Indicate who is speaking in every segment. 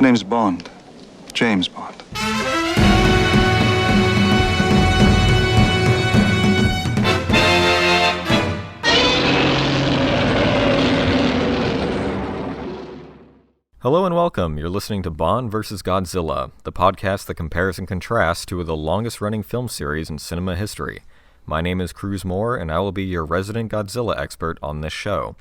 Speaker 1: name's Bond. James Bond.
Speaker 2: Hello and welcome. You're listening to Bond vs. Godzilla, the podcast that compares and contrasts two of the longest-running film series in cinema history. My name is Cruz Moore, and I will be your resident Godzilla expert on this show.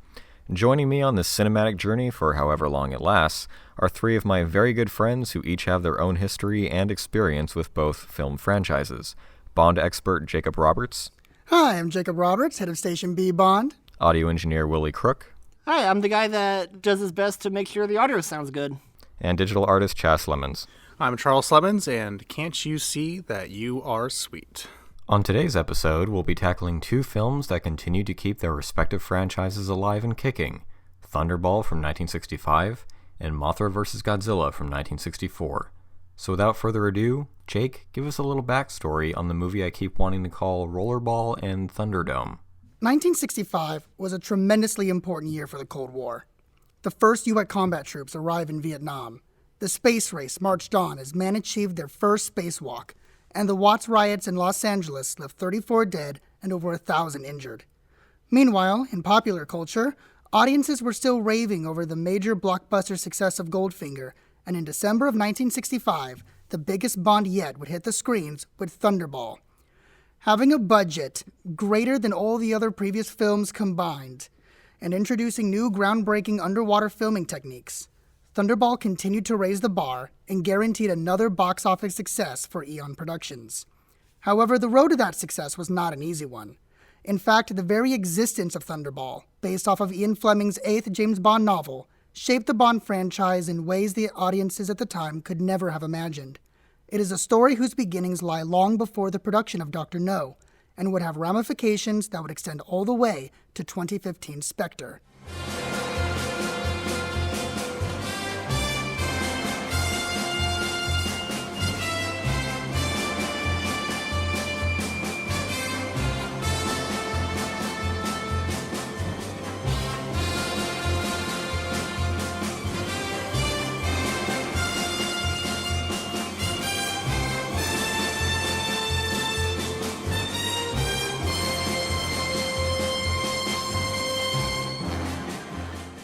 Speaker 2: Joining me on this cinematic journey for however long it lasts are three of my very good friends who each have their own history and experience with both film franchises. Bond expert Jacob Roberts.
Speaker 3: Hi, I'm Jacob Roberts, head of Station B Bond.
Speaker 2: Audio engineer Willie Crook.
Speaker 4: Hi, I'm the guy that does his best to make sure the audio sounds good.
Speaker 2: And digital artist Chas Lemons.
Speaker 5: I'm Charles Lemons, and can't you see that you are sweet?
Speaker 2: On today's episode, we'll be tackling two films that continue to keep their respective franchises alive and kicking, Thunderball from 1965 and Mothra vs. Godzilla from 1964. So without further ado, Jake, give us a little backstory on the movie I keep wanting to call Rollerball and Thunderdome.
Speaker 3: 1965 was a tremendously important year for the Cold War. The first U.S. combat troops arrived in Vietnam. The space race marched on as men achieved their first spacewalk, and the Watts riots in Los Angeles left 34 dead and over 1,000 injured. Meanwhile, in popular culture, audiences were still raving over the major blockbuster success of Goldfinger, and in December of 1965, the biggest Bond yet would hit the screens with Thunderball. Having a budget greater than all the other previous films combined, and introducing new groundbreaking underwater filming techniques, Thunderball continued to raise the bar and guaranteed another box office success for Eon Productions. However, the road to that success was not an easy one. In fact, the very existence of Thunderball, based off of Ian Fleming's 8th James Bond novel, shaped the Bond franchise in ways the audiences at the time could never have imagined. It is a story whose beginnings lie long before the production of Dr. No, and would have ramifications that would extend all the way to 2015's Spectre.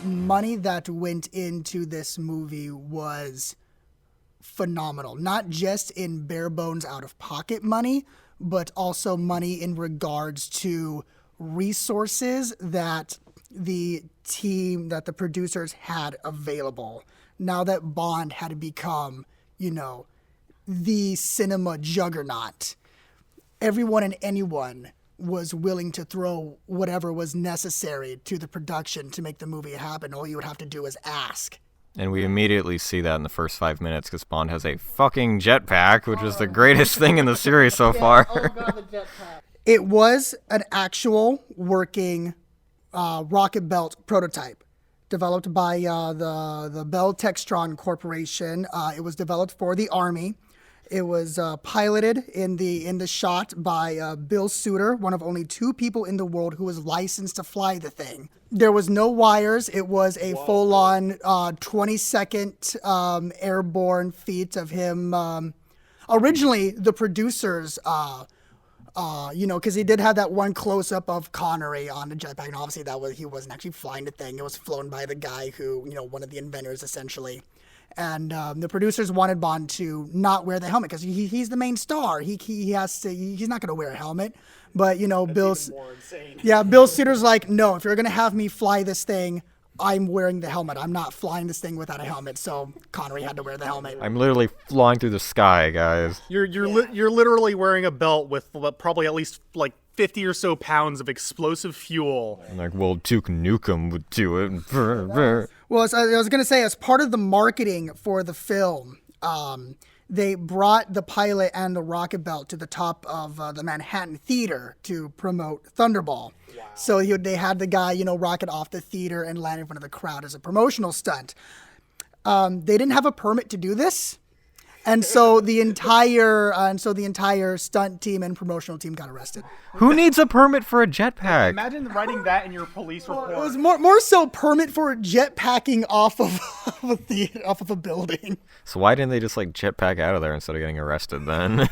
Speaker 3: Money that went into this movie was phenomenal. Not just in bare bones out-of-pocket money, but also money in regards to resources that the team, that the producers had available. Now that Bond had become, the cinema juggernaut, everyone and anyone was willing to throw whatever was necessary to the production to make the movie happen. All you would have to do is ask.
Speaker 2: And we immediately see that in the first 5 minutes because Bond has a fucking jetpack, which is the greatest thing in the series so far.
Speaker 4: Oh god, the jetpack.
Speaker 3: It was an actual working rocket belt prototype developed by the Bell Textron Corporation. It was developed for the Army. It was piloted in the shot by Bill Suter, one of only two people in the world who was licensed to fly the thing. There was no wires. It was a full-on 20-second airborne feat of him. Originally, the producers, because he did have that one close-up of Connery on the jetpack, and obviously he wasn't actually flying the thing. It was flown by the guy who, one of the inventors, essentially. And the producers wanted Bond to not wear the helmet because he's the main star. He's not going to wear a helmet. But Bill Suter's like, no, if you're going to have me fly this thing, I'm wearing the helmet. I'm not flying this thing without a helmet. So Connery had to wear the helmet.
Speaker 2: I'm literally flying through the sky, guys.
Speaker 5: You're literally wearing a belt with probably at least 50 or so pounds of explosive fuel.
Speaker 2: I'm like, well, Duke Nukem would do it.
Speaker 3: Well, I was going to say, as part of the marketing for the film, they brought the pilot and the rocket belt to the top of the Manhattan Theater to promote Thunderball. Wow. So they had the guy, rocket off the theater and land in front of the crowd as a promotional stunt. They didn't have a permit to do this. And so the entire stunt team and promotional team got arrested.
Speaker 2: Who needs a permit for a jetpack?
Speaker 5: Imagine writing that in your police report.
Speaker 3: It was more so permit for jetpacking off of a building.
Speaker 2: So why didn't they just like jetpack out of there instead of getting arrested then?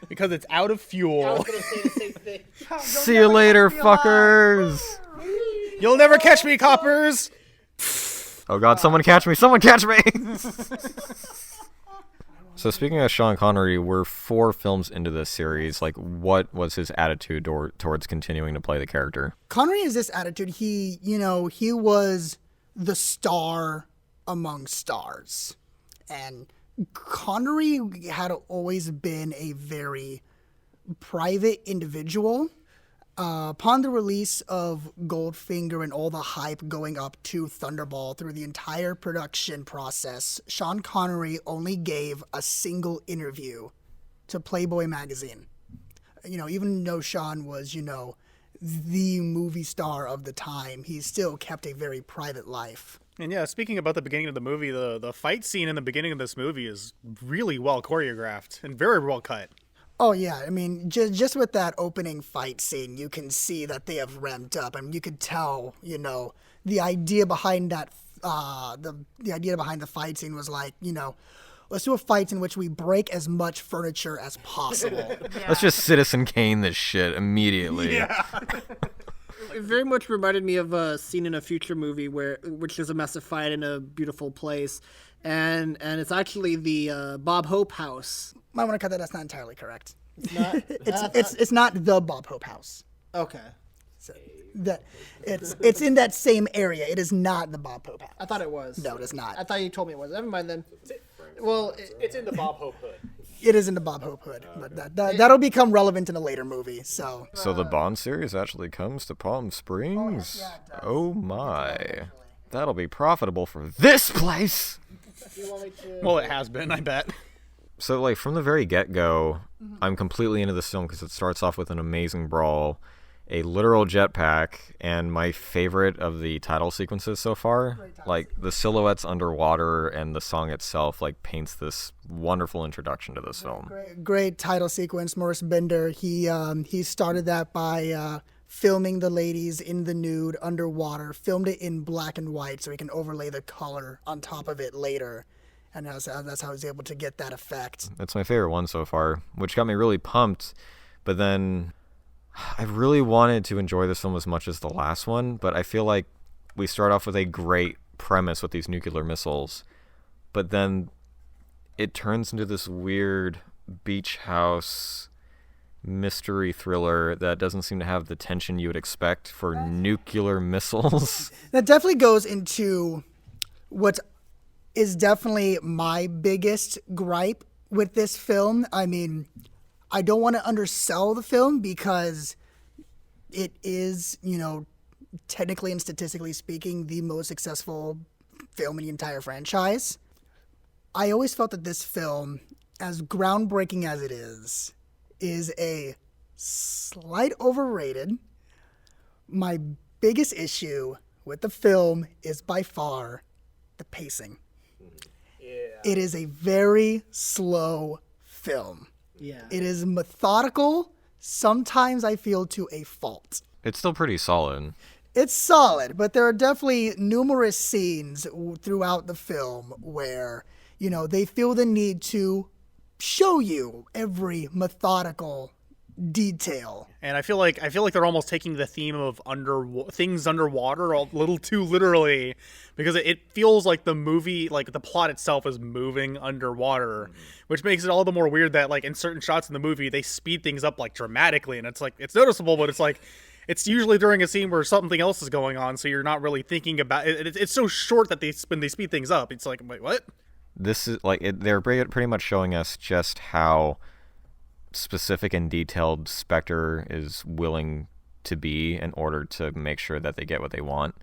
Speaker 5: Because it's out of fuel.
Speaker 4: I was gonna say the same thing.
Speaker 2: See you later, fuckers.
Speaker 5: You'll never catch me, coppers.
Speaker 2: Oh god, someone catch me! Someone catch me! So speaking of Sean Connery, we're 4 films into this series. Like, what was his attitude towards continuing to play the character?
Speaker 3: Connery has this attitude. He was the star among stars. And Connery had always been a very private individual. Upon the release of Goldfinger and all the hype going up to Thunderball through the entire production process, Sean Connery only gave a single interview to Playboy magazine. Even though Sean was, the movie star of the time, he still kept a very private life.
Speaker 5: And yeah, speaking about the beginning of the movie, the fight scene in the beginning of this movie is really well choreographed and very well cut.
Speaker 3: Oh yeah, I mean, just with that opening fight scene, you can see that they have ramped up. I mean, you could tell, the idea behind that, the idea behind the fight scene was like, let's do a fight in which we break as much furniture as possible.
Speaker 2: Let's just Citizen Kane this shit immediately.
Speaker 5: Yeah.
Speaker 4: It very much reminded me of a scene in a future movie which is a massive fight in a beautiful place, and it's actually the Bob Hope house.
Speaker 3: Might want to cut that. That's not entirely correct.
Speaker 4: Not,
Speaker 3: It's not the Bob Hope house.
Speaker 4: okay.
Speaker 3: So it's in that same area. It is not the Bob Hope house.
Speaker 4: I thought it was.
Speaker 3: No, it is not.
Speaker 4: I thought you told me it was. Never mind then. Well,
Speaker 5: It's in the Bob Hope hood.
Speaker 3: It is in the Bob Hope hood, but that'll become relevant in a later movie. So
Speaker 2: So the Bond series actually comes to Palm Springs? Oh my. That'll be profitable for this place!
Speaker 5: Well, it has been, I bet.
Speaker 2: So, like, from the very get-go, I'm completely into this film because it starts off with an amazing brawl, a literal jetpack, and my favorite of the title sequences so far. Like, the silhouettes underwater and the song itself, like, paints this wonderful introduction to this film.
Speaker 3: great title sequence. Maurice Bender, he started that by filming the ladies in the nude underwater, filmed it in black and white so he can overlay the color on top of it later. And that's how I was able to get that effect.
Speaker 2: It's my favorite one so far, which got me really pumped. But then I really wanted to enjoy this film as much as the last one, but I feel like we start off with a great premise with these nuclear missiles, but then it turns into this weird beach house mystery thriller that doesn't seem to have the tension you would expect for nuclear missiles.
Speaker 3: That definitely goes into what is definitely my biggest gripe with this film. I mean, I don't want to undersell the film because it is, technically and statistically speaking, the most successful film in the entire franchise. I always felt that this film, as groundbreaking as it is a slight overrated. My biggest issue with the film is by far the pacing. It is a very slow film.
Speaker 4: Yeah.
Speaker 3: It is methodical, sometimes I feel to a fault.
Speaker 2: It's still pretty solid.
Speaker 3: It's solid, but there are definitely numerous scenes throughout the film where, they feel the need to show you every methodical detail.
Speaker 5: And I feel like they're almost taking the theme of things underwater a little too literally, because it feels like the movie, like the plot itself is moving underwater, which makes it all the more weird that like in certain shots in the movie they speed things up like dramatically, and it's like it's noticeable, but it's like it's usually during a scene where something else is going on, so you're not really thinking about it. It's so short that when they speed things up, it's like, wait, what?
Speaker 2: This is like they're pretty much showing us just how specific and detailed Spectre is willing to be in order to make sure that they get what they want.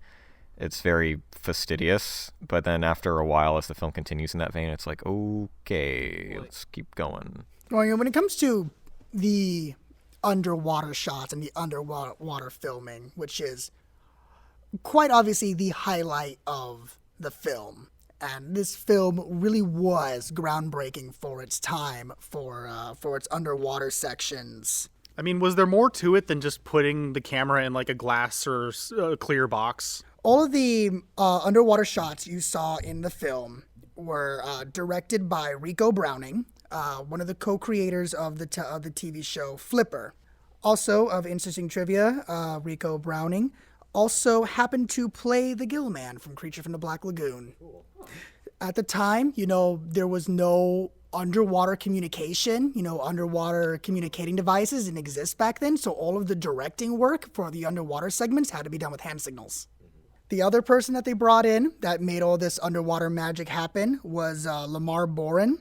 Speaker 2: It's very fastidious, but then after a while, as the film continues in that vein, it's like, okay, let's keep going.
Speaker 3: Well, when it comes to the underwater shots and the underwater filming, which is quite obviously the highlight of the film, And this film really was groundbreaking for its time, for its underwater sections.
Speaker 5: I mean, was there more to it than just putting the camera in like a glass or clear box?
Speaker 3: All of the underwater shots you saw in the film were directed by Rico Browning, one of the co-creators of the TV show Flipper. Also, of interesting trivia, Rico Browning also happened to play the Gill Man from Creature from the Black Lagoon. At the time, there was no underwater communication, underwater communicating devices didn't exist back then, so all of the directing work for the underwater segments had to be done with hand signals. The other person that they brought in that made all this underwater magic happen was Lamar Boren.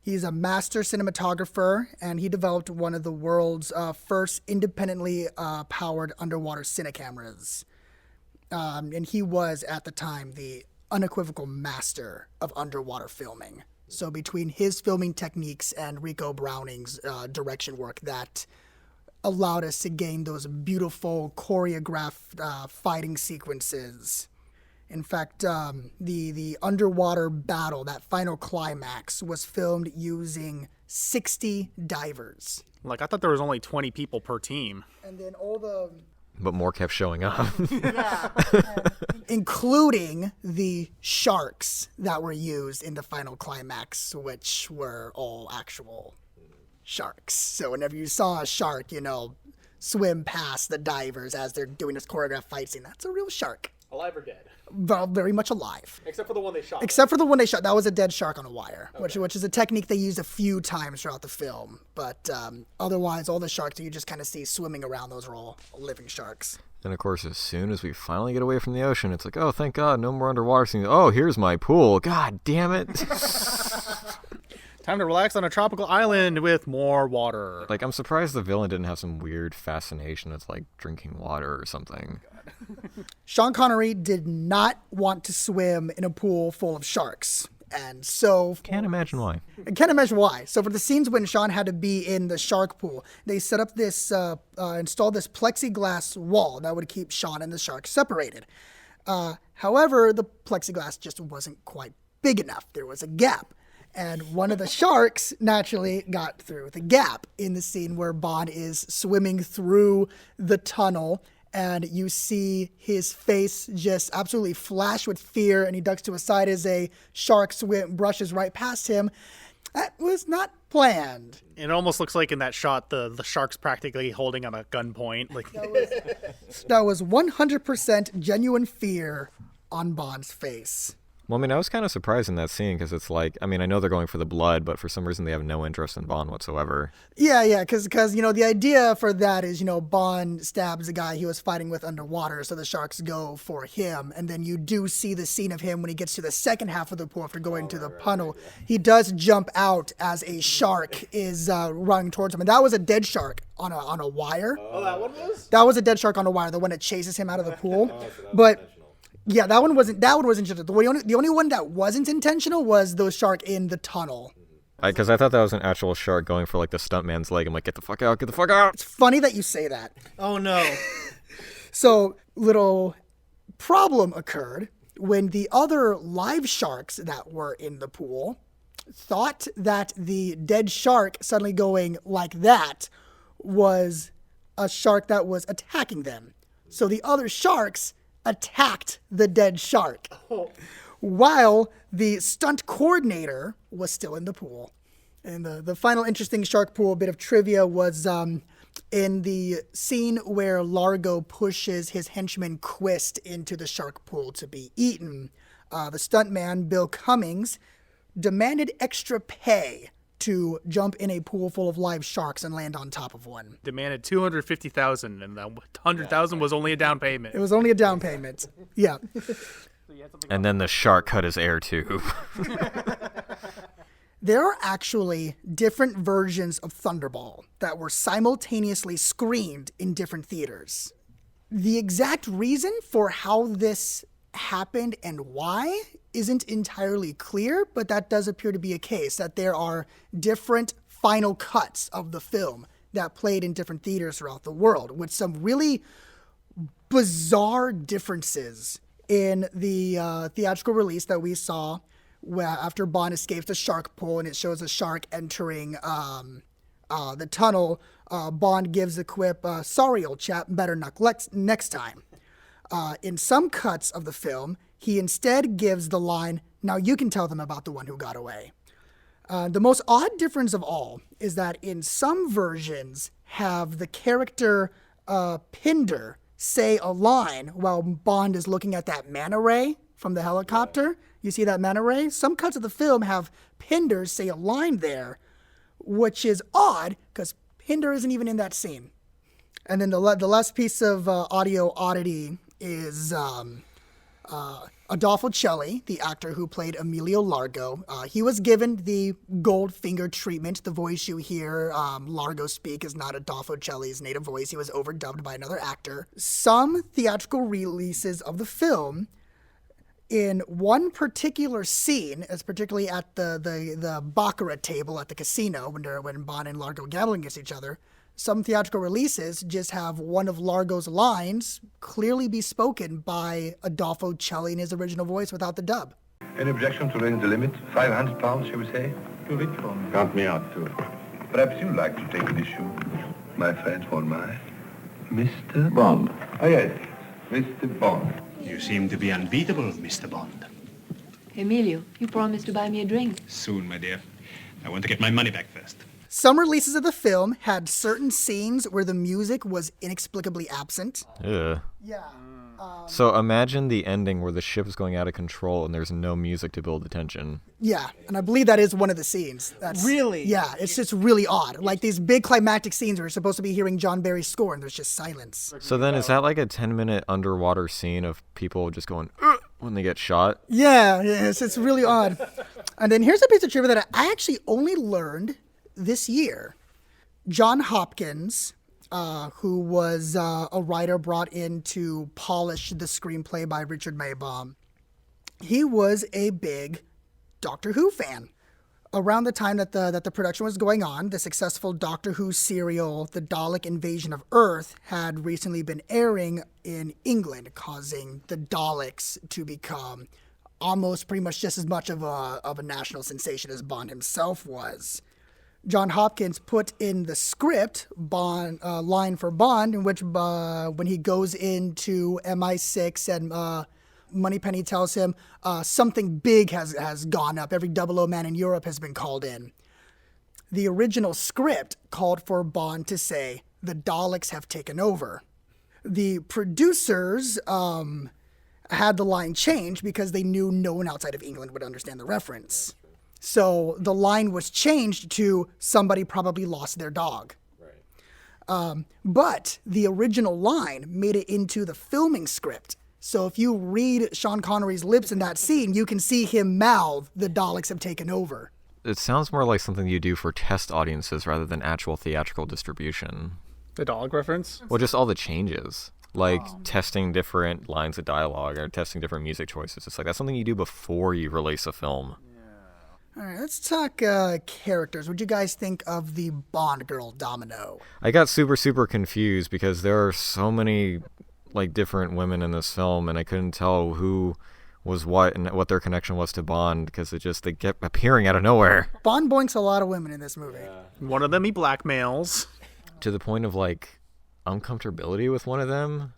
Speaker 3: He's a master cinematographer, and he developed one of the world's first independently powered underwater cinecameras. And he was, at the time, the unequivocal master of underwater filming. So between his filming techniques and Rico Browning's direction work, that allowed us to gain those beautiful choreographed fighting sequences. In fact, the underwater battle, that final climax, was filmed using 60 divers.
Speaker 5: Like, I thought there was only 20 people per team.
Speaker 3: And then all the...
Speaker 2: But more kept showing up.
Speaker 3: Yeah. Including the sharks that were used in the final climax, which were all actual sharks. So whenever you saw a shark, swim past the divers as they're doing this choreographed fight scene, that's a real shark.
Speaker 5: Alive or dead?
Speaker 3: Well, very much alive.
Speaker 5: Except for the one they shot.
Speaker 3: Except for the one they shot. That was a dead shark on a wire, which is a technique they used a few times throughout the film. But otherwise, all the sharks that you just kind of see swimming around, those are all living sharks.
Speaker 2: Then, of course, as soon as we finally get away from the ocean, it's like, oh, thank God, no more underwater scenes. Oh, here's my pool. God damn it.
Speaker 5: Time to relax on a tropical island with more water.
Speaker 2: Like, I'm surprised the villain didn't have some weird fascination with, like, drinking water or something.
Speaker 3: Sean Connery did not want to swim in a pool full of sharks. And so...
Speaker 2: Can't imagine why.
Speaker 3: I can't imagine why. So for the scenes when Sean had to be in the shark pool, they set up this, installed this plexiglass wall that would keep Sean and the shark separated. However, the plexiglass just wasn't quite big enough. There was a gap. And one of the sharks naturally got through the gap in the scene where Bond is swimming through the tunnel, and you see his face just absolutely flash with fear, and he ducks to his side as a shark brushes right past him. That was not planned.
Speaker 5: It almost looks like in that shot, the shark's practically holding him at gunpoint. Like
Speaker 3: that was 100% genuine fear on Bond's face.
Speaker 2: Well, I mean, I was kind of surprised in that scene because it's like, I mean, I know they're going for the blood, but for some reason they have no interest in Bond whatsoever.
Speaker 3: Yeah, because the idea for that is, Bond stabs the guy he was fighting with underwater, so the sharks go for him. And then you do see the scene of him when he gets to the second half of the pool after going to the tunnel. He does jump out as a shark is running towards him. And that was a dead shark on a wire.
Speaker 5: Oh, that one was?
Speaker 3: That was a dead shark on a wire, the one that chases him out of the pool. But... yeah, that one wasn't intentional. The only one that wasn't intentional was the shark in the tunnel.
Speaker 2: Because I thought that was an actual shark going for, like, the stuntman's leg. I'm like, get the fuck out, get the fuck out.
Speaker 3: It's funny that you say that.
Speaker 4: Oh, no.
Speaker 3: So, little problem occurred when the other live sharks that were in the pool thought that the dead shark suddenly going like that was a shark that was attacking them. So the other sharks attacked the dead shark while the stunt coordinator was still in the pool. And the final interesting shark pool bit of trivia was in the scene where Largo pushes his henchman Quist into the shark pool to be eaten. The stuntman, Bill Cummings, demanded extra pay to jump in a pool full of live sharks and land on top of one.
Speaker 5: Demanded $250,000, and that $100,000 was only a down payment.
Speaker 3: It was only a down payment. Yeah.
Speaker 2: And then the shark cut his air tube.
Speaker 3: There are actually different versions of Thunderball that were simultaneously screened in different theaters. The exact reason for how this happened and why isn't entirely clear, but that does appear to be a case, that there are different final cuts of the film that played in different theaters throughout the world with some really bizarre differences In the theatrical release that we saw, where after Bond escapes the shark pool and it shows a shark entering the tunnel, Bond gives the quip, "Sorry, old chap, better luck next time." In some cuts of the film, he instead gives the line, "Now you can tell them about the one who got away." The most odd difference of all is that in some versions have the character Pinder say a line while Bond is looking at that manta ray from the helicopter. You see that manta ray? Some cuts of the film have Pinder say a line there, which is odd because Pinder isn't even in that scene. And then the last piece of audio oddity is Adolfo Celli, the actor who played Emilio Largo. He was given the Goldfinger treatment. The voice you hear Largo speak is not Adolfo Celli's native voice. He was overdubbed by another actor. Some theatrical releases of the film, in one particular scene, as particularly at the baccarat table at the casino when Bond and Largo gambling against each other, some theatrical releases just have one of Largo's lines clearly be spoken by Adolfo Celli in his original voice without the dub.
Speaker 6: Any objection to raising the limit? 500 pounds, shall we say? Too rich for me. Count me out, too. Perhaps you'd like to take an issue, my friend, for my Mr. Bond. Oh, yes, Mr. Bond.
Speaker 7: You seem to be unbeatable, Mr. Bond.
Speaker 8: Emilio, you promised to buy me a drink.
Speaker 7: Soon, my dear. I want to get my money back first.
Speaker 3: Some releases of the film had certain scenes where the music was inexplicably absent.
Speaker 2: Yeah.
Speaker 3: Yeah.
Speaker 2: So imagine the ending where the ship is going out of control and there's no music to build the tension.
Speaker 3: Yeah, and I believe that is one of the scenes.
Speaker 4: Really?
Speaker 3: Yeah, it's just really odd. Like these big climactic scenes where you're supposed to be hearing John Barry's score and there's just silence.
Speaker 2: So then is that like a 10-minute underwater scene of people just going when they get shot?
Speaker 3: Yeah, it's really odd. And then here's a piece of trivia that I actually only learned this year. John Hopkins, who was a writer brought in to polish the screenplay by Richard Maybaum, he was a big Doctor Who fan. Around the time that the production was going on, the successful Doctor Who serial, The Dalek Invasion of Earth, had recently been airing in England, causing the Daleks to become almost pretty much just as much of a national sensation as Bond himself was. John Hopkins put in the script line for Bond, in which when he goes into MI6 and Moneypenny tells him something big has gone up. Every 00 man in Europe has been called in. The original script called for Bond to say, "The Daleks have taken over." The producers had the line changed because they knew no one outside of England would understand the reference. So the line was changed to "somebody probably lost their dog." But the original line made it into the filming script. So if you read Sean Connery's lips in that scene, you can see him mouth, "The Daleks have taken over."
Speaker 2: It sounds more like something you do for test audiences rather than actual theatrical distribution.
Speaker 5: The dog reference?
Speaker 2: Well, just all the changes. Like testing different lines of dialogue or testing different music choices. It's like that's something you do before you release a film.
Speaker 3: All right, let's talk characters. What do you guys think of the Bond girl, Domino?
Speaker 2: I got super confused because there are so many like different women in this film, and I couldn't tell who was what and what their connection was to Bond because they kept appearing out of nowhere.
Speaker 3: Bond boinks a lot of women in this movie.
Speaker 5: One of them he blackmails.
Speaker 2: To the point of like uncomfortability with one of them,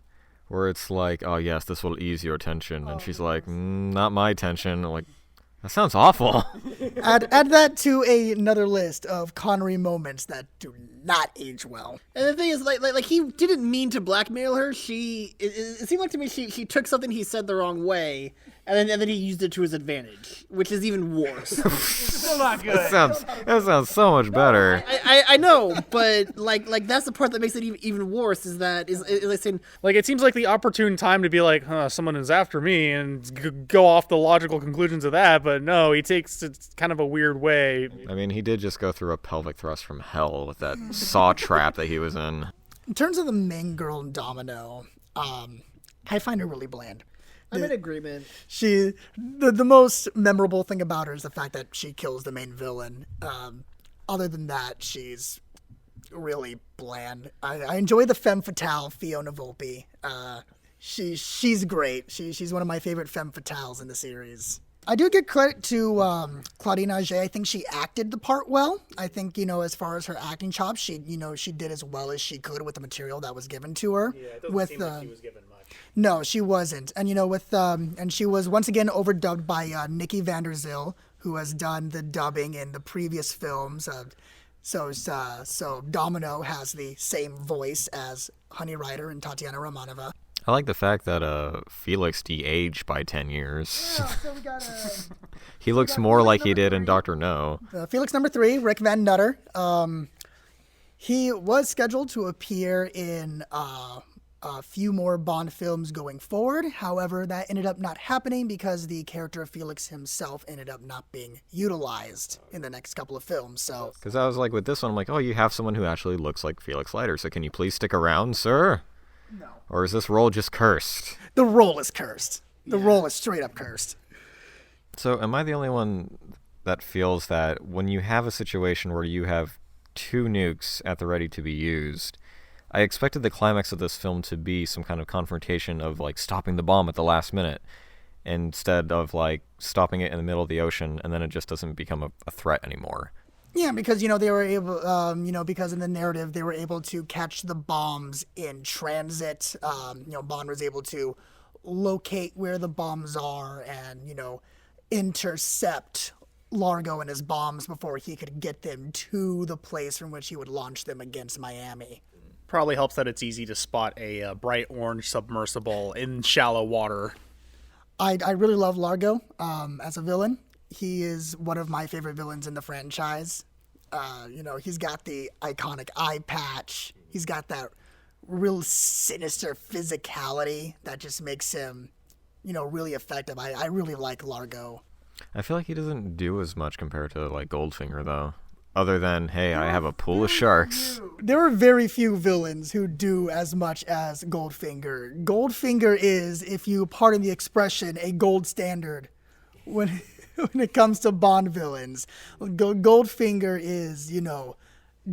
Speaker 2: where it's like, "Oh yes, this will ease your tension," and she's like, "Not my tension." I'm like, that sounds awful.
Speaker 3: Add that to another list of Connery moments that do not age well.
Speaker 4: And the thing is, like he didn't mean to blackmail her. It seemed like to me she took something he said the wrong way, and then he used it to his advantage, which is even worse.
Speaker 7: Still not good.
Speaker 2: That sounds so much better.
Speaker 4: I know, but like that's the part that makes it even worse. Is like saying,
Speaker 5: Like, it seems like the opportune time to be like, someone is after me, and go off the logical conclusions of that, but no, he takes it kind of a weird way.
Speaker 2: I mean, he did just go through a pelvic thrust from hell with that saw trap that he was in.
Speaker 3: In terms of the main girl, Domino, I find her really bland.
Speaker 4: I'm in agreement.
Speaker 3: The most memorable thing about her is the fact that she kills the main villain. Other than that, she's really bland. I enjoy the femme fatale Fiona Volpe. she's great. She's one of my favorite femme fatales in the series. I do give credit to Claudine Auger. I think she acted the part well. I think, as far as her acting chops, she did as well as she could with the material that was given to her.
Speaker 5: Yeah, it doesn't seem like she was given much.
Speaker 3: No, she wasn't. And, and she was once again overdubbed by Nikki van der Zyl, who has done the dubbing in the previous films. So Domino has the same voice as Honey Rider and Tatiana Romanova.
Speaker 2: I like the fact that Felix de-aged by 10 years.
Speaker 3: Yeah, so we got
Speaker 2: He looks more like he did in Dr. No.
Speaker 3: Felix number 3, Rick Van Nutter. He was scheduled to appear in a few more Bond films going forward. However, that ended up not happening because the character of Felix himself ended up not being utilized in the next couple of films. So,
Speaker 2: Because I was like, with this one, I'm like, oh, you have someone who actually looks like Felix Leiter, so can you please stick around, sir?
Speaker 3: no.
Speaker 2: Or is this role just cursed?
Speaker 3: The role is cursed. The role is straight up cursed.
Speaker 2: So am I the only one that feels that when you have a situation where you have 2 nukes at the ready to be used, I expected the climax of this film to be some kind of confrontation of, like, stopping the bomb at the last minute, instead of, like, stopping it in the middle of the ocean, and then it just doesn't become a threat anymore.
Speaker 3: Yeah, because, they were able, because in the narrative, they were able to catch the bombs in transit. Bond was able to locate where the bombs are and, intercept Largo and his bombs before he could get them to the place from which he would launch them against Miami.
Speaker 5: Probably helps that it's easy to spot a bright orange submersible in shallow water.
Speaker 3: I really love Largo as a villain. He is one of my favorite villains in the franchise. He's got the iconic eye patch. He's got that real sinister physicality that just makes him, really effective. I really like Largo.
Speaker 2: I feel like he doesn't do as much compared to, like, Goldfinger, though. Other than, hey, I have a pool of sharks.
Speaker 3: There are very few villains who do as much as Goldfinger. Goldfinger is, if you pardon the expression, a gold standard when it comes to Bond villains. Goldfinger is,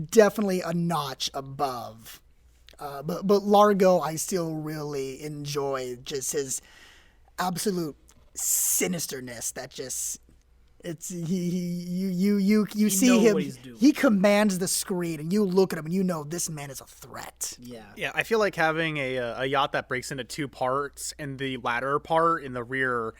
Speaker 3: definitely a notch above. But Largo, I still really enjoy just his absolute sinisterness that just... You see him. He commands the screen, and you look at him, and this man is a threat.
Speaker 5: Yeah, I feel like having a yacht that breaks into 2 parts, and the latter part in the rear,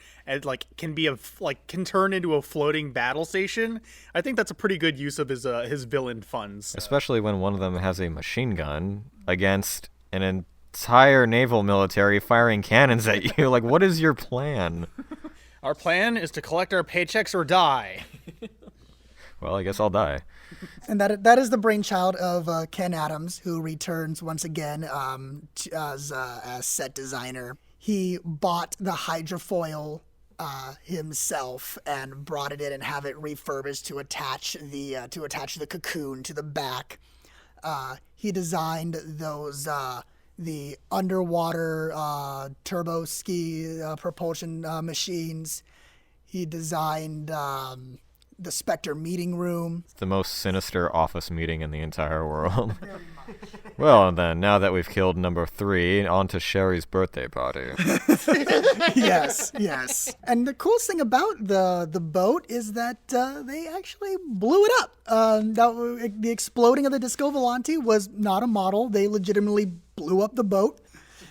Speaker 5: can turn into a floating battle station. I think that's a pretty good use of his villain funds,
Speaker 2: Especially when one of them has a machine gun against an entire naval military firing cannons at you. Like, what is your plan?
Speaker 5: Our plan is to collect our paychecks or die.
Speaker 2: Well, I guess I'll die.
Speaker 3: And that is the brainchild of Ken Adams, who returns once again as set designer. He bought the hydrofoil himself and brought it in and have it refurbished to attach the cocoon to the back. He designed those the underwater turbo ski propulsion machines. He designed the Spectre meeting room.
Speaker 2: It's the most sinister office meeting in the entire world. Well, then, now that we've killed number 3, on to Sherry's birthday party.
Speaker 3: Yes. And the coolest thing about the boat is that they actually blew it up. The exploding of the Disco Volante was not a model. They legitimately blew up the boat.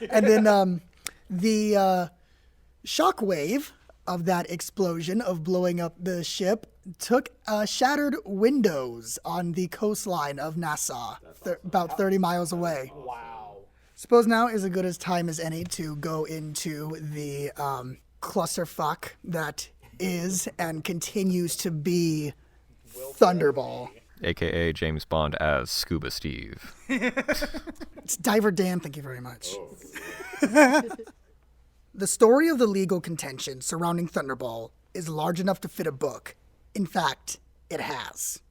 Speaker 3: And then the shockwave of that explosion of blowing up the ship took shattered windows on the coastline of Nassau, about 30 miles away.
Speaker 5: Wow.
Speaker 3: Suppose now is as good as time as any to go into the clusterfuck that is and continues to be Thunderball.
Speaker 2: A.k.a. James Bond as Scuba Steve.
Speaker 3: It's Diver Dan, thank you very much. The story of the legal contention surrounding Thunderball is large enough to fit a book. In fact, it has.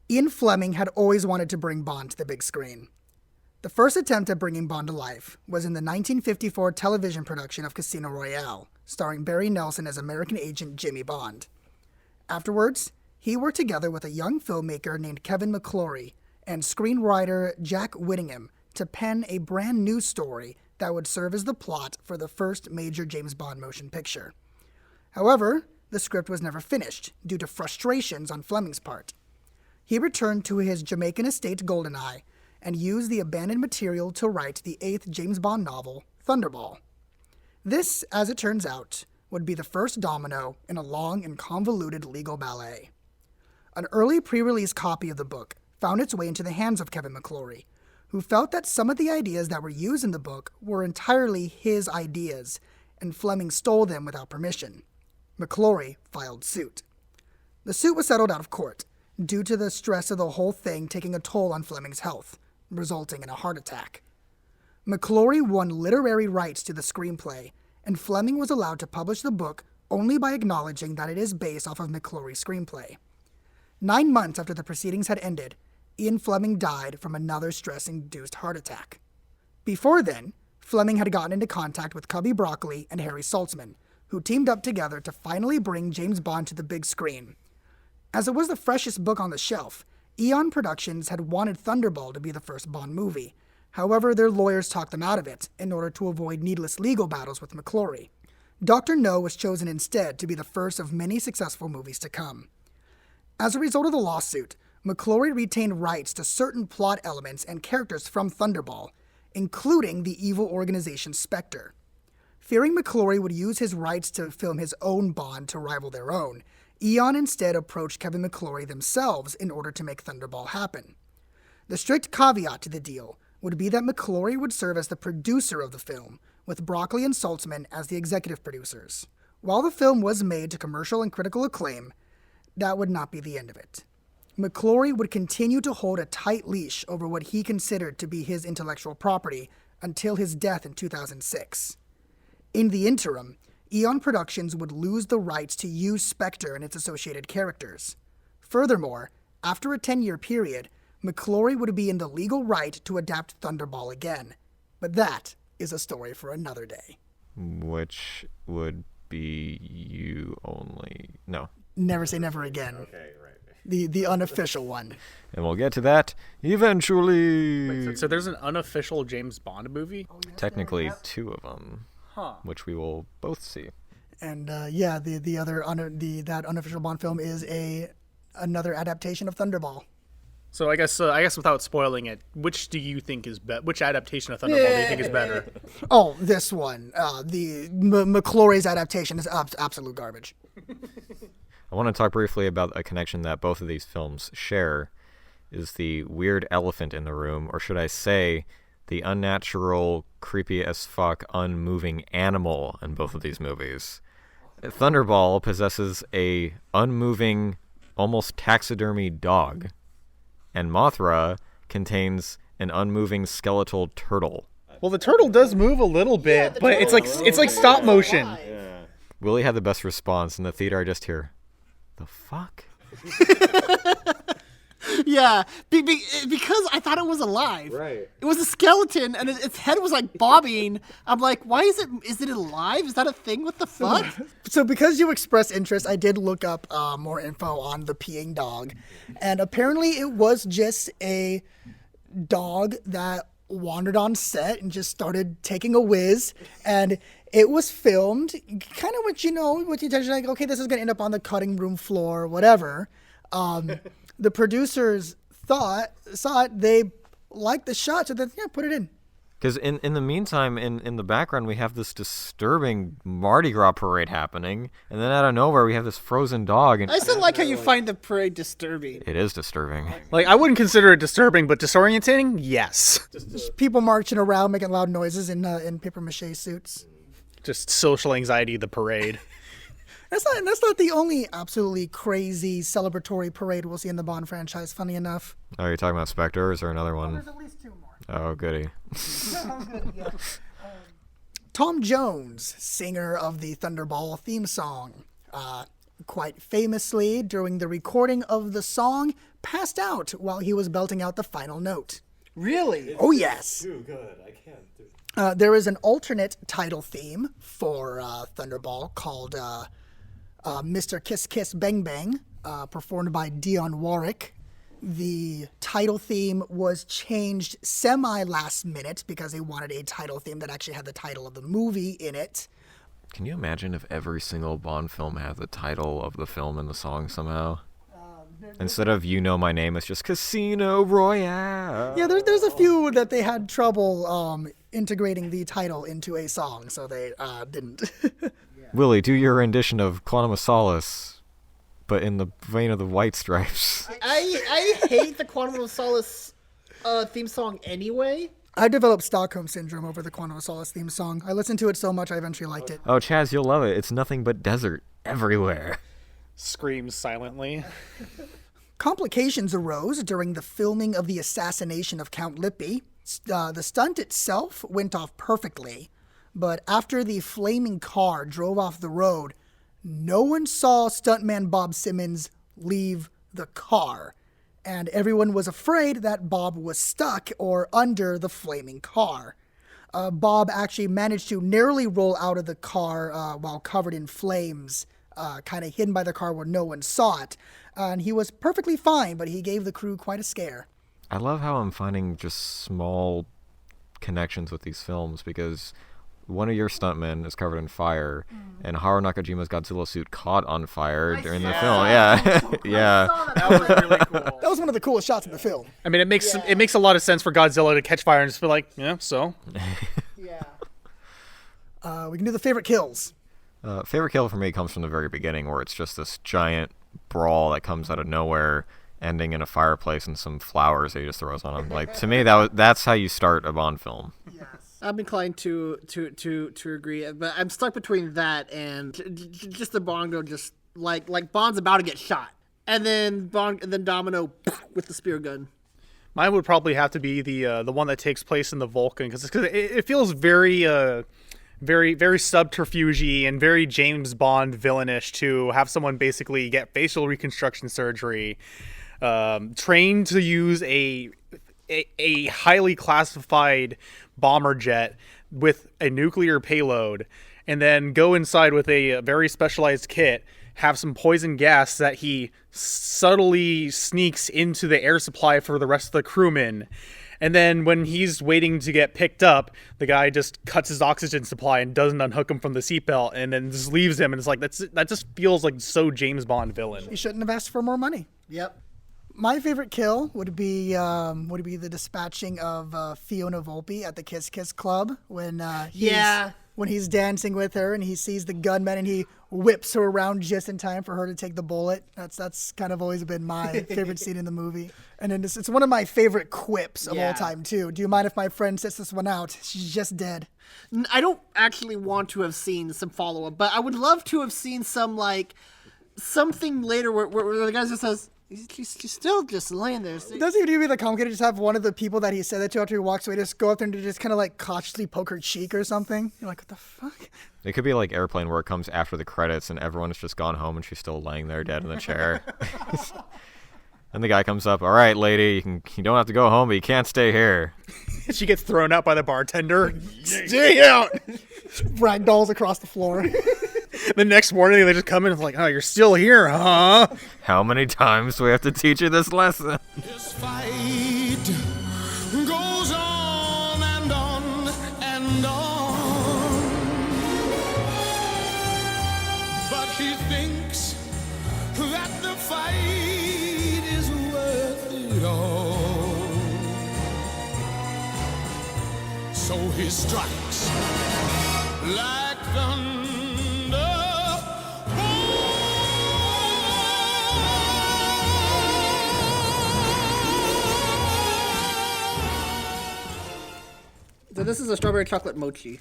Speaker 3: Ian Fleming had always wanted to bring Bond to the big screen. The first attempt at bringing Bond to life was in the 1954 television production of Casino Royale, starring Barry Nelson as American agent Jimmy Bond. Afterwards, he worked together with a young filmmaker named Kevin McClory and screenwriter Jack Whittingham to pen a brand new story that would serve as the plot for the first major James Bond motion picture. However, the script was never finished due to frustrations on Fleming's part. He returned to his Jamaican estate Goldeneye and used the abandoned material to write the 8th James Bond novel, Thunderball. This, as it turns out, would be the first domino in a long and convoluted legal ballet. An early pre-release copy of the book found its way into the hands of Kevin McClory, who felt that some of the ideas that were used in the book were entirely his ideas, and Fleming stole them without permission. McClory filed suit. The suit was settled out of court, due to the stress of the whole thing taking a toll on Fleming's health, resulting in a heart attack. McClory won literary rights to the screenplay, and Fleming was allowed to publish the book only by acknowledging that it is based off of McClory's screenplay. 9 months after the proceedings had ended, Ian Fleming died from another stress-induced heart attack. Before then, Fleming had gotten into contact with Cubby Broccoli and Harry Saltzman, who teamed up together to finally bring James Bond to the big screen. As it was the freshest book on the shelf, Eon Productions had wanted Thunderball to be the first Bond movie. However, their lawyers talked them out of it in order to avoid needless legal battles with McClory. Dr. No was chosen instead to be the first of many successful movies to come. As a result of the lawsuit, McClory retained rights to certain plot elements and characters from Thunderball, including the evil organization Spectre. Fearing McClory would use his rights to film his own Bond to rival their own, Eon instead approached Kevin McClory themselves in order to make Thunderball happen. The strict caveat to the deal would be that McClory would serve as the producer of the film, with Broccoli and Saltzman as the executive producers. While the film was made to commercial and critical acclaim, that would not be the end of it. McClory would continue to hold a tight leash over what he considered to be his intellectual property until his death in 2006. In the interim, Eon Productions would lose the rights to use Spectre and its associated characters. Furthermore, after a 10-year period, McClory would be in the legal right to adapt Thunderball again. But that is a story for another day.
Speaker 2: Which would be you only... No.
Speaker 3: Never Say Never Again.
Speaker 2: Okay, right.
Speaker 3: The unofficial one.
Speaker 2: And we'll get to that eventually.
Speaker 5: Wait, so there's an unofficial James Bond movie?
Speaker 2: Technically, 2 of them.
Speaker 5: Huh.
Speaker 2: Which we will both see.
Speaker 3: And the other that unofficial Bond film is another adaptation of Thunderball.
Speaker 5: So I guess without spoiling it, which do you think is which adaptation of Thunderball do you think is better?
Speaker 3: Oh, this one. The McClory's adaptation is absolute garbage.
Speaker 2: I want to talk briefly about a connection that both of these films share, is the weird elephant in the room, or should I say, the unnatural, creepy as fuck, unmoving animal in both of these movies. Thunderball possesses a unmoving, almost taxidermy dog, and Mothra contains an unmoving skeletal turtle.
Speaker 5: Well, the turtle does move a little bit, but it's like stop motion.
Speaker 2: Yeah. Willie had the best response in the theater. I just hear, the fuck?
Speaker 4: Yeah, because I thought it was alive.
Speaker 2: Right.
Speaker 4: It was a skeleton, and its head was like bobbing. I'm like, why is it alive? Is that a thing? What the fuck?
Speaker 3: So because you expressed interest, I did look up more info on the peeing dog. And apparently it was just a dog that wandered on set and just started taking a whiz. And it was filmed kind of with the intention, like, okay, this is going to end up on the cutting room floor or whatever. The producers saw it, they liked the shot, so they put it in.
Speaker 2: Because in the meantime, in the background, we have this disturbing Mardi Gras parade happening, and then out of nowhere, we have this frozen dog. And
Speaker 4: I still like how you find the parade disturbing.
Speaker 2: it is disturbing.
Speaker 5: Like, I wouldn't consider it disturbing, but disorientating, yes.
Speaker 3: Just people marching around, making loud noises in papier-mâché suits.
Speaker 5: Just social anxiety, the parade.
Speaker 3: That's not the only absolutely crazy celebratory parade we'll see in the Bond franchise, funny enough.
Speaker 2: Oh, you're talking about Spectre, or is there another one?
Speaker 3: There's at least 2 more.
Speaker 2: Oh, goody.
Speaker 3: Tom Jones, singer of the Thunderball theme song, quite famously, during the recording of the song, passed out while he was belting out the final note.
Speaker 4: Really?
Speaker 3: Oh, yes.
Speaker 2: Too good. I can't do
Speaker 3: There is an alternate title theme for Thunderball called Mr. Kiss Kiss Bang Bang, performed by Dionne Warwick. The title theme was changed semi-last minute because they wanted a title theme that actually had the title of the movie in it.
Speaker 2: Can you imagine if every single Bond film had the title of the film in the song somehow? Instead of You Know My Name, it's just Casino Royale.
Speaker 3: Yeah, there's a few that they had trouble integrating the title into a song, so they didn't.
Speaker 2: Willie, do your rendition of Quantum of Solace, but in the vein of the White Stripes.
Speaker 4: I hate the Quantum of Solace theme song anyway.
Speaker 3: I developed Stockholm Syndrome over the Quantum of Solace theme song. I listened to it so much I eventually liked it.
Speaker 2: Oh, Chaz, you'll love it. It's nothing but desert everywhere.
Speaker 5: Screams silently.
Speaker 3: Complications arose during the filming of the assassination of Count Lippe. The stunt itself went off perfectly, but after the flaming car drove off the road, no one saw stuntman Bob Simmons leave the car, and everyone was afraid that Bob was stuck or under the flaming car. Bob actually managed to narrowly roll out of the car while covered in flames, kind of hidden by the car where no one saw it. And he was perfectly fine, but he gave the crew quite a scare.
Speaker 2: I love how I'm finding just small connections with these films, because one of your stuntmen is covered in fire, and Haru Nakajima's Godzilla suit caught on fire during the film. Yeah, yeah.
Speaker 5: That was really cool.
Speaker 3: That was one of the coolest shots in the film.
Speaker 5: I mean, it makes a lot of sense for Godzilla to catch fire and just be like, yeah, so.
Speaker 3: Yeah. We can do the favorite kills.
Speaker 2: Favorite kill for me comes from the very beginning, where it's just this giant brawl that comes out of nowhere, ending in a fireplace and some flowers that he just throws on him. Like, to me, that's how you start a Bond film.
Speaker 4: I'm inclined to agree, but I'm stuck between that and just the Bond go just like Bond's about to get shot, and then Domino with the spear gun.
Speaker 5: Mine would probably have to be the one that takes place in the Vulcan, because it feels very very subterfuge-y and very James Bond villainish to have someone basically get facial reconstruction surgery, trained to use a highly classified bomber jet with a nuclear payload, and then go inside with a very specialized kit, have some poison gas that he subtly sneaks into the air supply for the rest of the crewmen. And then when he's waiting to get picked up, the guy just cuts his oxygen supply and doesn't unhook him from the seatbelt, and then just leaves him. And it's like, that just feels like so James Bond villain.
Speaker 3: He shouldn't have asked for more money.
Speaker 4: Yep.
Speaker 3: My favorite kill would be the dispatching of Fiona Volpe at the Kiss Kiss Club when he's dancing with her and he sees the gunman and he whips her around just in time for her to take the bullet. That's kind of always been my favorite scene in the movie. And then it's one of my favorite quips of all time too. Do you mind if my friend sits this one out? She's just dead.
Speaker 4: I don't actually want to have seen some follow-up, but I would love to have seen some something later where the guy just says, She's still just laying there.
Speaker 3: Doesn't it be the complicated to just have one of the people that he said that to after he walks away just go up there and just kind of like cautiously poke her cheek or something? You're like, what the fuck?
Speaker 2: It could be like Airplane, where it comes after the credits and everyone's just gone home and she's still laying there dead in the chair. And the guy comes up, all right, lady, you don't have to go home, but you can't stay here.
Speaker 5: She gets thrown out by the bartender. Stay out!
Speaker 3: Ragdolls across the floor.
Speaker 5: The next morning, they just come in and it's like, oh, you're still here, huh?
Speaker 2: How many times do we have to teach you this lesson?
Speaker 9: This fight goes on and on and on. But he thinks that the fight is worth it all. So he strikes like thunder.
Speaker 4: So this is a strawberry chocolate mochi.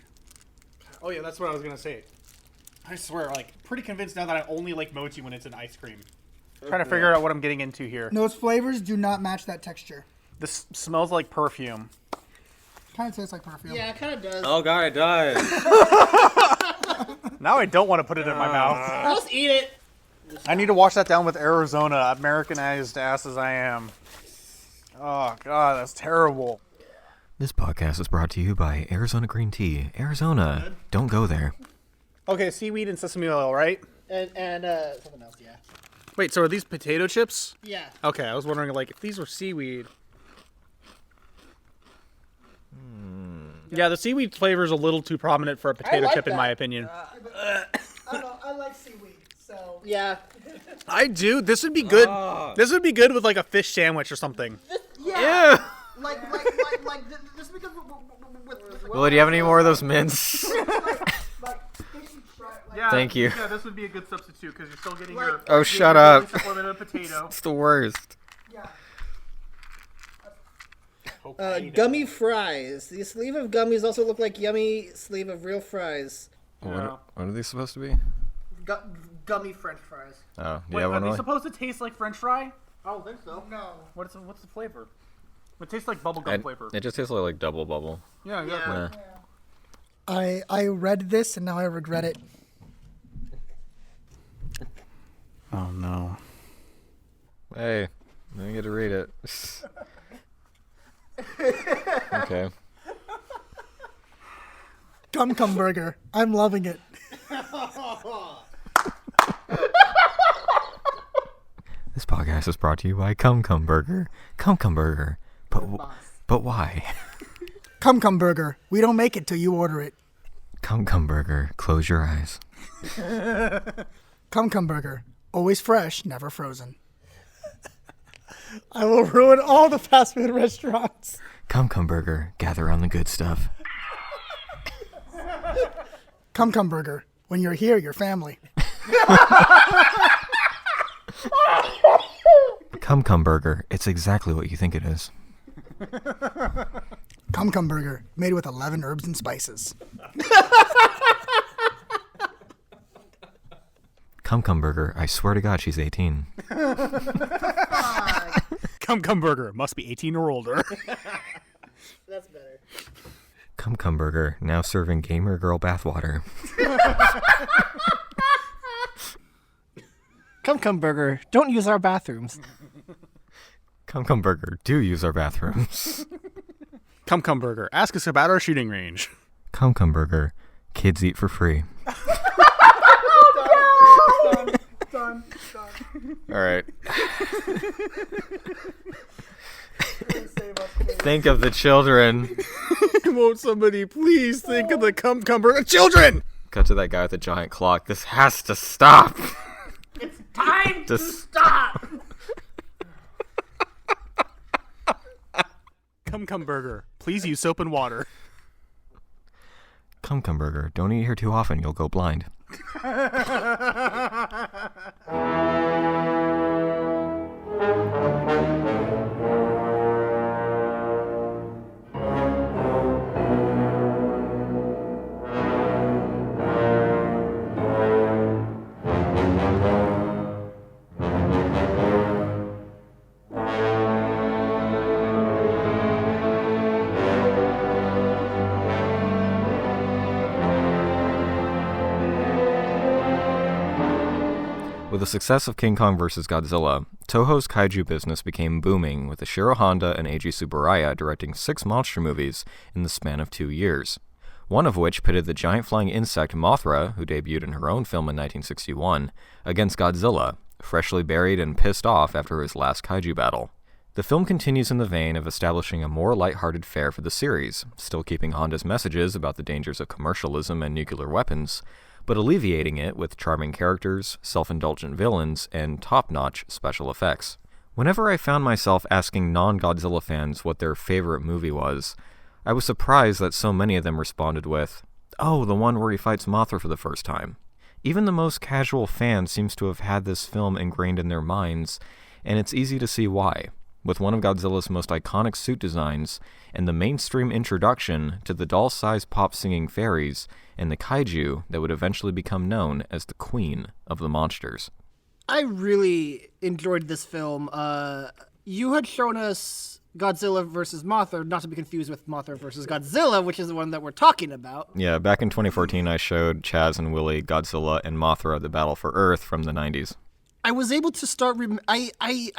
Speaker 5: Oh yeah, that's what I was gonna say. I swear, pretty convinced now that I only like mochi when it's in ice cream. Trying to figure out what I'm getting into here.
Speaker 3: Those flavors do not match that texture.
Speaker 5: This smells like perfume.
Speaker 3: Kind of tastes like perfume.
Speaker 4: Yeah, it kind of does.
Speaker 2: Oh god, it does.
Speaker 5: Now I don't want to put it in my mouth.
Speaker 4: Just eat it.
Speaker 5: I need to wash that down with Arizona, Americanized ass as I am. Oh god, that's terrible.
Speaker 2: This podcast is brought to you by Arizona Green Tea. Arizona, don't go there.
Speaker 5: Okay, seaweed and sesame oil, right?
Speaker 4: And something else, yeah.
Speaker 5: Wait, so are these potato chips?
Speaker 4: Yeah.
Speaker 5: Okay, I was wondering, like, if these were seaweed. Yeah, the seaweed flavor is a little too prominent for a potato chip, in my opinion.
Speaker 3: I don't know. I like seaweed, so.
Speaker 4: Yeah.
Speaker 5: I do. This would be good. This would be good with, like, a fish sandwich or something.
Speaker 3: Yeah.
Speaker 2: Ew.
Speaker 3: Like this because
Speaker 2: Willie, do you have any more of those mints?
Speaker 5: Yeah,
Speaker 2: Thank you.
Speaker 5: Yeah, this would be a good substitute because you're still getting
Speaker 2: Oh, shut up.
Speaker 5: supplemented potato.
Speaker 2: It's the worst.
Speaker 4: Gummy fries. The sleeve of gummies also look like yummy sleeve of real fries.
Speaker 2: What are these supposed to be?
Speaker 4: Gummy French fries.
Speaker 2: Oh, do you
Speaker 5: Wait,
Speaker 2: have
Speaker 5: are
Speaker 2: one?
Speaker 5: they
Speaker 2: Willie?
Speaker 5: supposed to taste like French fry?
Speaker 4: I don't think so. No.
Speaker 5: What's the flavor? It tastes like bubblegum flavor.
Speaker 2: It just tastes like double bubble.
Speaker 5: Yeah, exactly.
Speaker 2: Yeah.
Speaker 3: I read this and now I regret it.
Speaker 5: Oh no.
Speaker 2: Hey, I get to read it. Okay.
Speaker 3: Cum Burger. I'm loving it.
Speaker 2: This podcast is brought to you by Cum Burger. Cum Burger. But why?
Speaker 3: Cum Burger. We don't make it till you order it.
Speaker 2: Cum Burger. Close your eyes.
Speaker 3: Cum Burger. Always fresh, never frozen.
Speaker 4: I will ruin all the fast food restaurants.
Speaker 2: Cum Burger. Gather on the good stuff.
Speaker 3: Cum Burger. When you're here, you're family.
Speaker 2: Cum Burger. It's exactly what you think it is.
Speaker 3: Cum Burger. Made with 11 herbs and spices.
Speaker 2: Cum Burger. I swear to God, she's 18.
Speaker 5: Cum Burger must be 18 or older.
Speaker 4: That's better.
Speaker 2: Cum Burger. Now serving gamer girl bathwater.
Speaker 4: Cum Burger. Don't use our bathrooms.
Speaker 2: Cum Burger. Do use our bathrooms.
Speaker 5: Cum Burger. Ask us about our shooting range.
Speaker 2: Cum Burger. Kids eat for free.
Speaker 3: Done.
Speaker 2: All right. Think of the children.
Speaker 5: Won't somebody please think of the Cum Burger? Children!
Speaker 2: Cut to that guy with the giant clock. This has to stop.
Speaker 4: It's time
Speaker 2: to
Speaker 4: stop.
Speaker 5: Cum Burger. Please use soap and water.
Speaker 2: Cum Burger. Don't eat here too often. You'll go blind. With the success of King Kong vs. Godzilla, Toho's kaiju business became booming, with Ishiro Honda and Eiji Tsuburaya directing 6 monster movies in the span of 2 years, one of which pitted the giant flying insect Mothra, who debuted in her own film in 1961, against Godzilla, freshly buried and pissed off after his last kaiju battle. The film continues in the vein of establishing a more lighthearted fare for the series, still keeping Honda's messages about the dangers of commercialism and nuclear weapons, but alleviating it with charming characters, self-indulgent villains, and top-notch special effects. Whenever I found myself asking non-Godzilla fans what their favorite movie was, I was surprised that so many of them responded with, "Oh, the one where he fights Mothra for the first time." Even the most casual fan seems to have had this film ingrained in their minds, and it's easy to see why. With one of Godzilla's most iconic suit designs, and the mainstream introduction to the doll-sized pop-singing fairies, and the kaiju that would eventually become known as the Queen of the Monsters.
Speaker 4: I really enjoyed this film. You had shown us Godzilla vs. Mothra, not to be confused with Mothra vs. Godzilla, which is the one that we're talking about.
Speaker 2: Yeah, back in 2014 I showed Chaz and Willie Godzilla and Mothra: The Battle for Earth from the 90s.
Speaker 4: I was able to start. I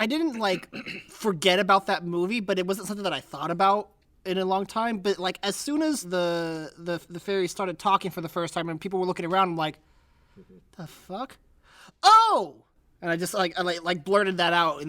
Speaker 4: didn't like forget about that movie, but it wasn't something that I thought about in a long time. But like as soon as the fairies started talking for the first time and people were looking around, I'm like, the fuck? Oh! And I blurted that out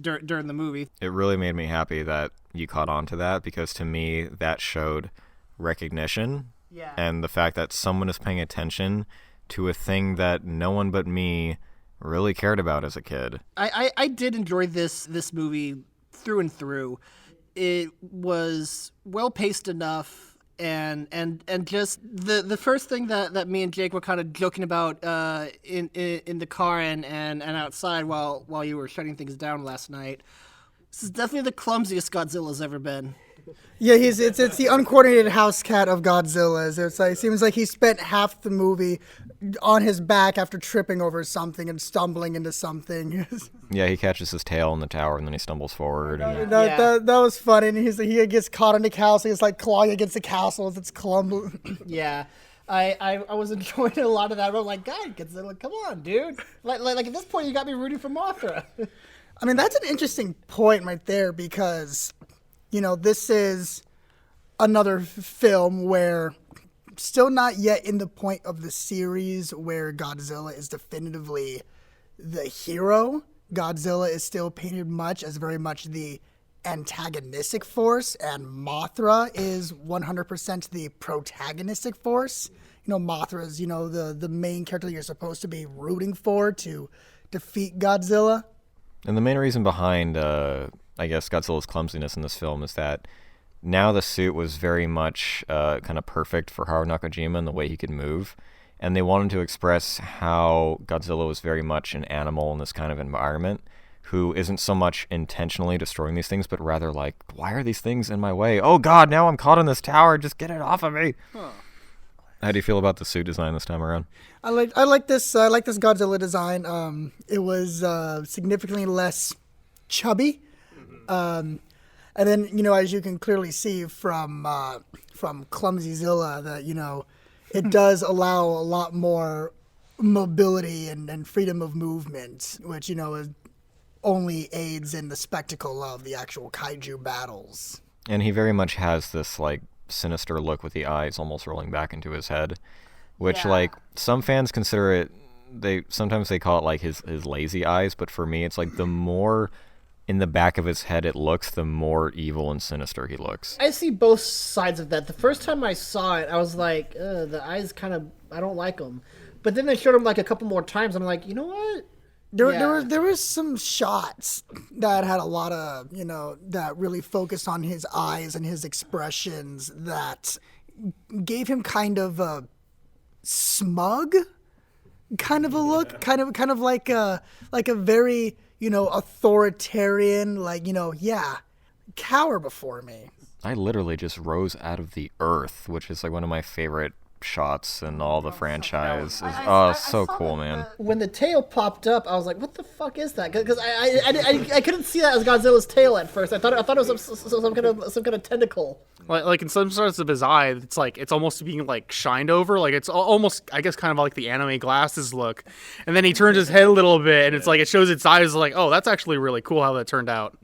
Speaker 4: during the movie.
Speaker 2: It really made me happy that you caught on to that, because to me that showed recognition and the fact that someone is paying attention to a thing that no one but me really cared about as a kid.
Speaker 4: I did enjoy this movie through and through. It was well paced enough, and just the first thing that me and Jake were kind of joking about in the car and outside while you were shutting things down last night. This is definitely the clumsiest Godzilla's ever been.
Speaker 3: Yeah, it's the uncoordinated house cat of Godzilla's. It seems like he spent half the movie on his back after tripping over something and stumbling into something.
Speaker 2: Yeah, he catches his tail in the tower and then he stumbles forward. And...
Speaker 3: That was funny. And he gets caught in the castle. He's like clawing against the castle as it's clumsy.
Speaker 4: Yeah. I was enjoying a lot of that. I'm like, God, Godzilla, come on, dude. Like at this point, you got me rooting for Mothra.
Speaker 3: I mean, that's an interesting point right there, because, this is another film where, still not yet in the point of the series where Godzilla is definitively the hero. Godzilla is still painted as very much the antagonistic force, and Mothra is 100% the protagonistic force. Mothra is, the main character that you're supposed to be rooting for to defeat Godzilla.
Speaker 2: And the main reason behind, I guess, Godzilla's clumsiness in this film is that now the suit was very much kind of perfect for Haruo Nakajima and the way he could move. And they wanted to express how Godzilla was very much an animal in this kind of environment, who isn't so much intentionally destroying these things, but rather like, why are these things in my way? Oh God, now I'm caught in this tower. Just get it off of me. Huh. How do you feel about the suit design this time around?
Speaker 3: I like this Godzilla design. It was significantly less chubby. And then, as you can clearly see from Clumsyzilla, that, it does allow a lot more mobility and freedom of movement, which, is only aids in the spectacle of the actual kaiju battles.
Speaker 2: And he very much has this, sinister look with the eyes almost rolling back into his head, which, some fans consider it, sometimes they call it, his lazy eyes, but for me, it's, the more in the back of his head it looks, the more evil and sinister he looks.
Speaker 4: I see both sides of that. The first time I saw it, I was like, the eyes kind of, I don't like them. But then they showed him, a couple more times, and I'm like, you know what?
Speaker 3: There was some shots that had a lot of, that really focused on his eyes and his expressions that gave him kind of a smug kind of a look, kind of like a very, authoritarian, cower before me.
Speaker 2: I literally just rose out of the earth, which is one of my favorite shots in all the franchise. So cool, man.
Speaker 4: When the tail popped up, I was like, what the fuck is that? Because I couldn't see that as Godzilla's tail at first. I thought it was some kind of tentacle.
Speaker 5: Like in some parts of his eye, it's almost being shined over. It's almost, I guess, kind of like the anime glasses look. And then he turns his head a little bit, and it's it shows its eyes. Oh, that's actually really cool how that turned out.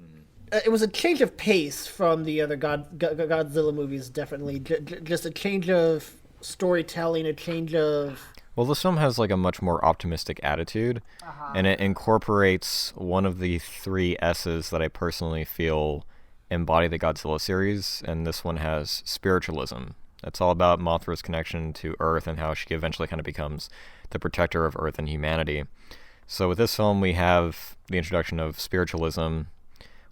Speaker 4: It was a change of pace from the other Godzilla movies, definitely. Just a change of storytelling, a change of...
Speaker 2: Well, this film has a much more optimistic attitude, and it incorporates one of the 3 S's that I personally feel embody the Godzilla series, and this one has spiritualism. It's all about Mothra's connection to Earth and how she eventually kind of becomes the protector of Earth and humanity. So with this film, we have the introduction of spiritualism,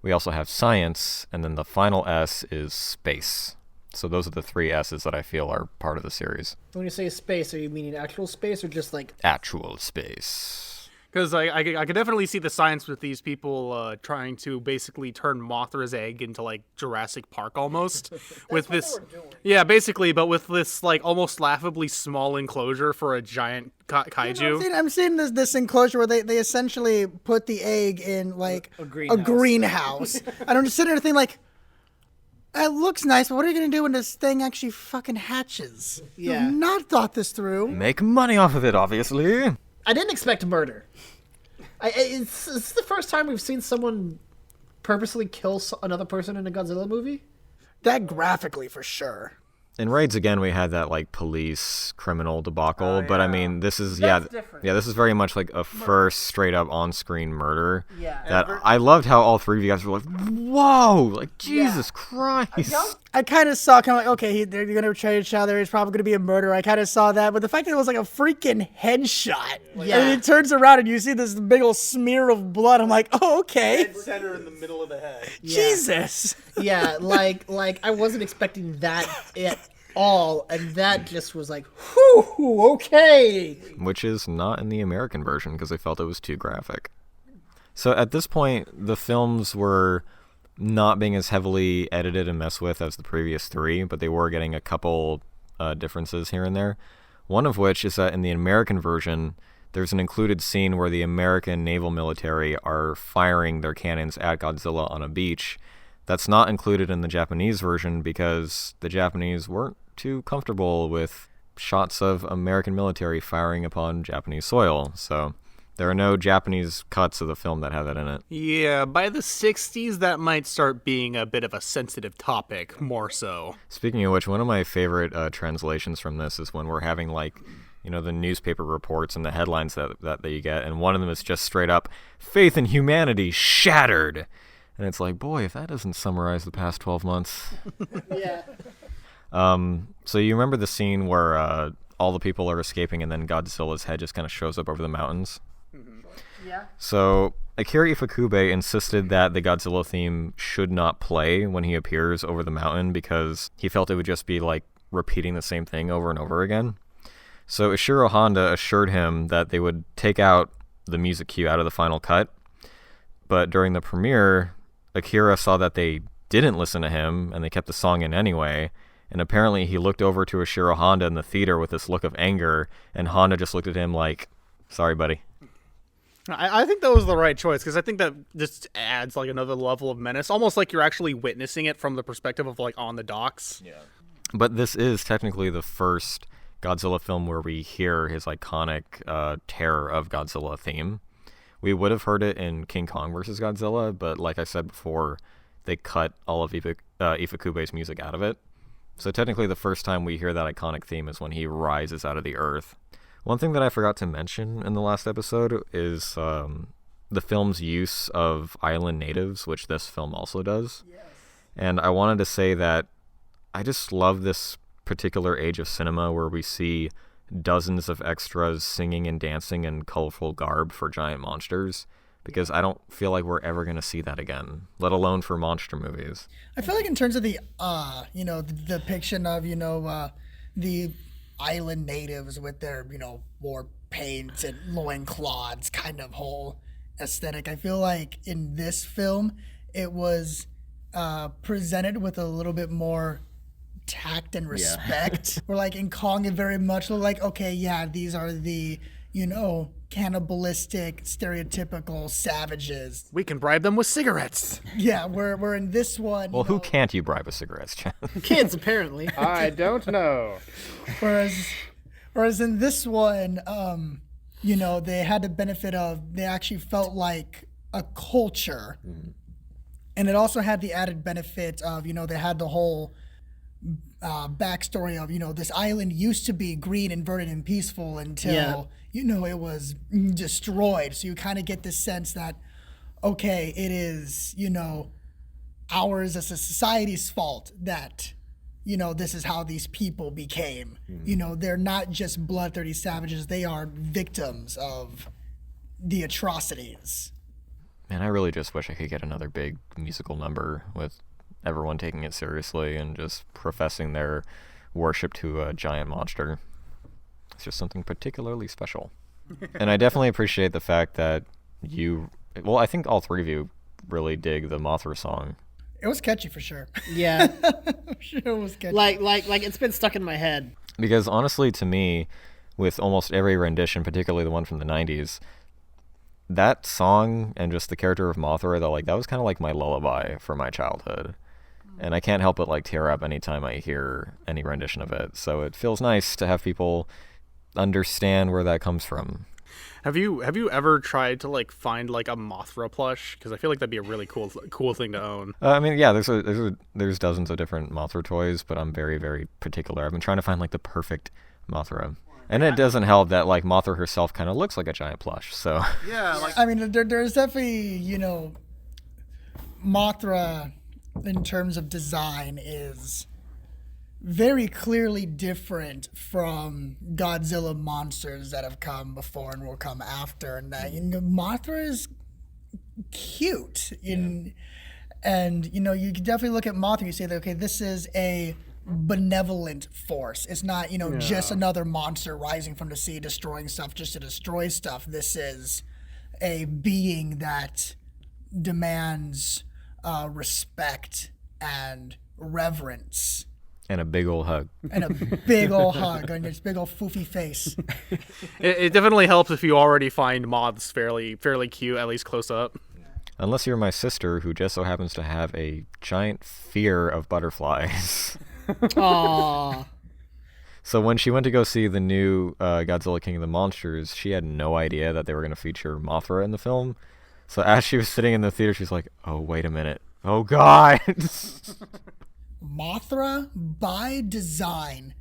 Speaker 2: we also have science, and then the final S is space. So those are the 3 S's that I feel are part of the series.
Speaker 4: When you say space, are you meaning actual space or just
Speaker 2: Actual space.
Speaker 5: Because I could definitely see the science with these people trying to basically turn Mothra's egg into Jurassic Park almost. with this, yeah, basically, but with this almost laughably small enclosure for a giant kaiju.
Speaker 3: I'm seeing this enclosure where they essentially put the egg in a greenhouse. And I'm just sitting there thinking it looks nice, but what are you going to do when this thing actually fucking hatches?
Speaker 4: Yeah.
Speaker 3: You've not thought this through.
Speaker 2: Make money off of it, obviously.
Speaker 4: I didn't expect murder. It's the first time we've seen someone purposely kill another person in a Godzilla movie.
Speaker 3: That graphically, for sure.
Speaker 2: In Raids, again, we had that, like, police criminal debacle, but I mean, this is, different. This is very much like a first straight-up on-screen murder.
Speaker 4: Yeah.
Speaker 2: That I loved how all three of you guys were like, whoa! Like, Jesus Christ!
Speaker 3: I kind of saw, like, okay, they're going to betray each other. It's probably going to be a murder. I kind of saw that. But the fact that it was like a freaking headshot.
Speaker 4: Yeah.
Speaker 3: And it turns around and you see this big old smear of blood. I'm like, oh, okay.
Speaker 5: Dead center in the middle of the head.
Speaker 3: Jesus.
Speaker 4: Yeah, like I wasn't expecting that at all, and that just was like, whew, okay.
Speaker 2: Which is not in the American version because they felt it was too graphic. So at this point, the films were not being as heavily edited and messed with as the previous three, but they were getting a couple differences here and there. One of which is that in the American version, there's an included scene where the American naval military are firing their cannons at Godzilla on a beach. That's not included in the Japanese version because the Japanese weren't too comfortable with shots of American military firing upon Japanese soil. So there are no Japanese cuts of the film that have that in it.
Speaker 5: Yeah, by the 60s, that might start being a bit of a sensitive topic, more so.
Speaker 2: Speaking of which, one of my favorite translations from this is when we're having, like, you know, the newspaper reports and the headlines that you get, and one of them is just straight up, "Faith in humanity shattered." And it's like, boy, if that doesn't summarize the past 12 months.
Speaker 4: Yeah.
Speaker 2: So you remember the scene where all the people are escaping and then Godzilla's head just kind of shows up over the mountains?
Speaker 4: Yeah.
Speaker 2: So Akira Ifukube insisted that the Godzilla theme should not play when he appears over the mountain because he felt it would just be like repeating the same thing over and over again. So Ishiro Honda assured him that they would take out the music cue out of the final cut. But during the premiere, Akira saw that they didn't listen to him and they kept the song in anyway. And apparently he looked over to Ishiro Honda in the theater with this look of anger, and Honda just looked at him like, "Sorry, buddy."
Speaker 5: I think that was the right choice because I think that just adds like another level of menace, almost like you're actually witnessing it from the perspective of like on the docks.
Speaker 2: Yeah. But this is technically the first Godzilla film where we hear his iconic Terror of Godzilla theme. We would have heard it in King Kong vs. Godzilla, but like I said before, they cut all of Ifukube's music out of it. So technically the first time we hear that iconic theme is when he rises out of the earth. One thing that I forgot to mention in the last episode is the film's use of island natives, which this film also does. Yes. And I wanted to say that I just love this particular age of cinema where we see dozens of extras singing and dancing in colorful garb for giant monsters, because I don't feel like we're ever going to see that again, let alone for monster movies.
Speaker 3: I feel like in terms of the, the depiction of, the island natives with their, war paint and loincloths kind of whole aesthetic, I feel like in this film, it was presented with a little bit more tact and respect. Where like in Kong, it very much looked like, okay, yeah, these are the, cannibalistic, stereotypical savages.
Speaker 5: We can bribe them with cigarettes.
Speaker 3: Yeah, we're in this one.
Speaker 2: Well, who can't you bribe with cigarettes, Chad?
Speaker 4: Kids, apparently.
Speaker 10: I don't know.
Speaker 3: Whereas in this one, they had the benefit of, they actually felt like a culture. Mm-hmm. And it also had the added benefit of, they had the whole backstory of, this island used to be green and verdant and peaceful until, it was destroyed. So you kind of get this sense that, okay, it is, ours as a society's fault that, this is how these people became. Mm-hmm. They're not just bloodthirsty savages. They are victims of the atrocities.
Speaker 2: Man, I really just wish I could get another big musical number with everyone taking it seriously and just professing their worship to a giant monster. It's just something particularly special. And I definitely appreciate the fact that I think all three of you really dig the Mothra song.
Speaker 3: It was catchy for sure.
Speaker 4: Yeah.
Speaker 3: I'm sure it was catchy.
Speaker 4: Like it's been stuck in my head.
Speaker 2: Because honestly, to me, with almost every rendition, particularly the one from the 90s, that song and just the character of Mothra, that was kind of like my lullaby for my childhood. And I can't help but tear up anytime I hear any rendition of it. So it feels nice to have people understand where that comes from.
Speaker 5: Have you ever tried to like find like a Mothra plush? Because I feel like that'd be a really cool thing to own.
Speaker 2: I mean, yeah, there's dozens of different Mothra toys, but I'm very, very particular. I've been trying to find like the perfect Mothra. And it doesn't help that like Mothra herself kind of looks like a giant plush. So
Speaker 4: Yeah, like
Speaker 3: I mean, there's definitely, Mothra in terms of design is very clearly different from Godzilla monsters that have come before and will come after. And that, Mothra is cute. And, you can definitely look at Mothra and you say that, okay, this is a benevolent force. It's not, just another monster rising from the sea, destroying stuff just to destroy stuff. This is a being that demands respect and reverence.
Speaker 2: and a big old hug.
Speaker 3: And a big old hug on this big old foofy face.
Speaker 5: It definitely helps if you already find moths fairly cute, at least close up.
Speaker 2: Unless you're my sister, who just so happens to have a giant fear of butterflies.
Speaker 3: Aww.
Speaker 2: So when she went to go see the new Godzilla King of the Monsters, she had no idea that they were going to feature Mothra in the film. So as she was sitting in the theater, she's like, oh, wait a minute. Oh, God.
Speaker 3: Mothra, by design,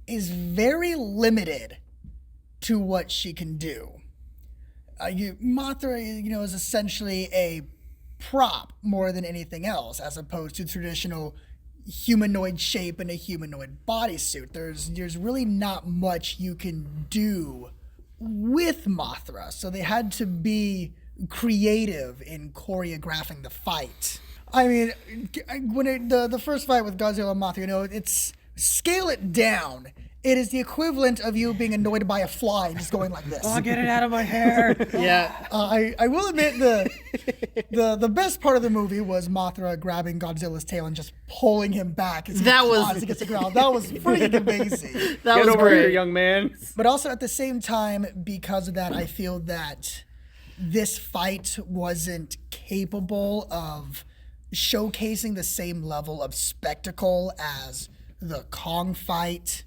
Speaker 3: is very limited to what she can do. Mothra, is essentially a prop more than anything else, as opposed to traditional humanoid shape and a humanoid bodysuit. There's really not much you can do with Mothra, so they had to be creative in choreographing the fight. I mean, when the first fight with Godzilla and Mothra, it's scale it down. It is the equivalent of you being annoyed by a fly and just going like this.
Speaker 4: Oh, get it out of my hair. Yeah.
Speaker 3: I will admit the best part of the movie was Mothra grabbing Godzilla's tail and just pulling him back as he gets the ground. That was freaking amazing.
Speaker 4: That
Speaker 5: Get
Speaker 4: was
Speaker 5: over
Speaker 4: great.
Speaker 5: here, young man.
Speaker 3: But also at the same time, because of that, I feel that this fight wasn't capable of showcasing the same level of spectacle as the Kong fight.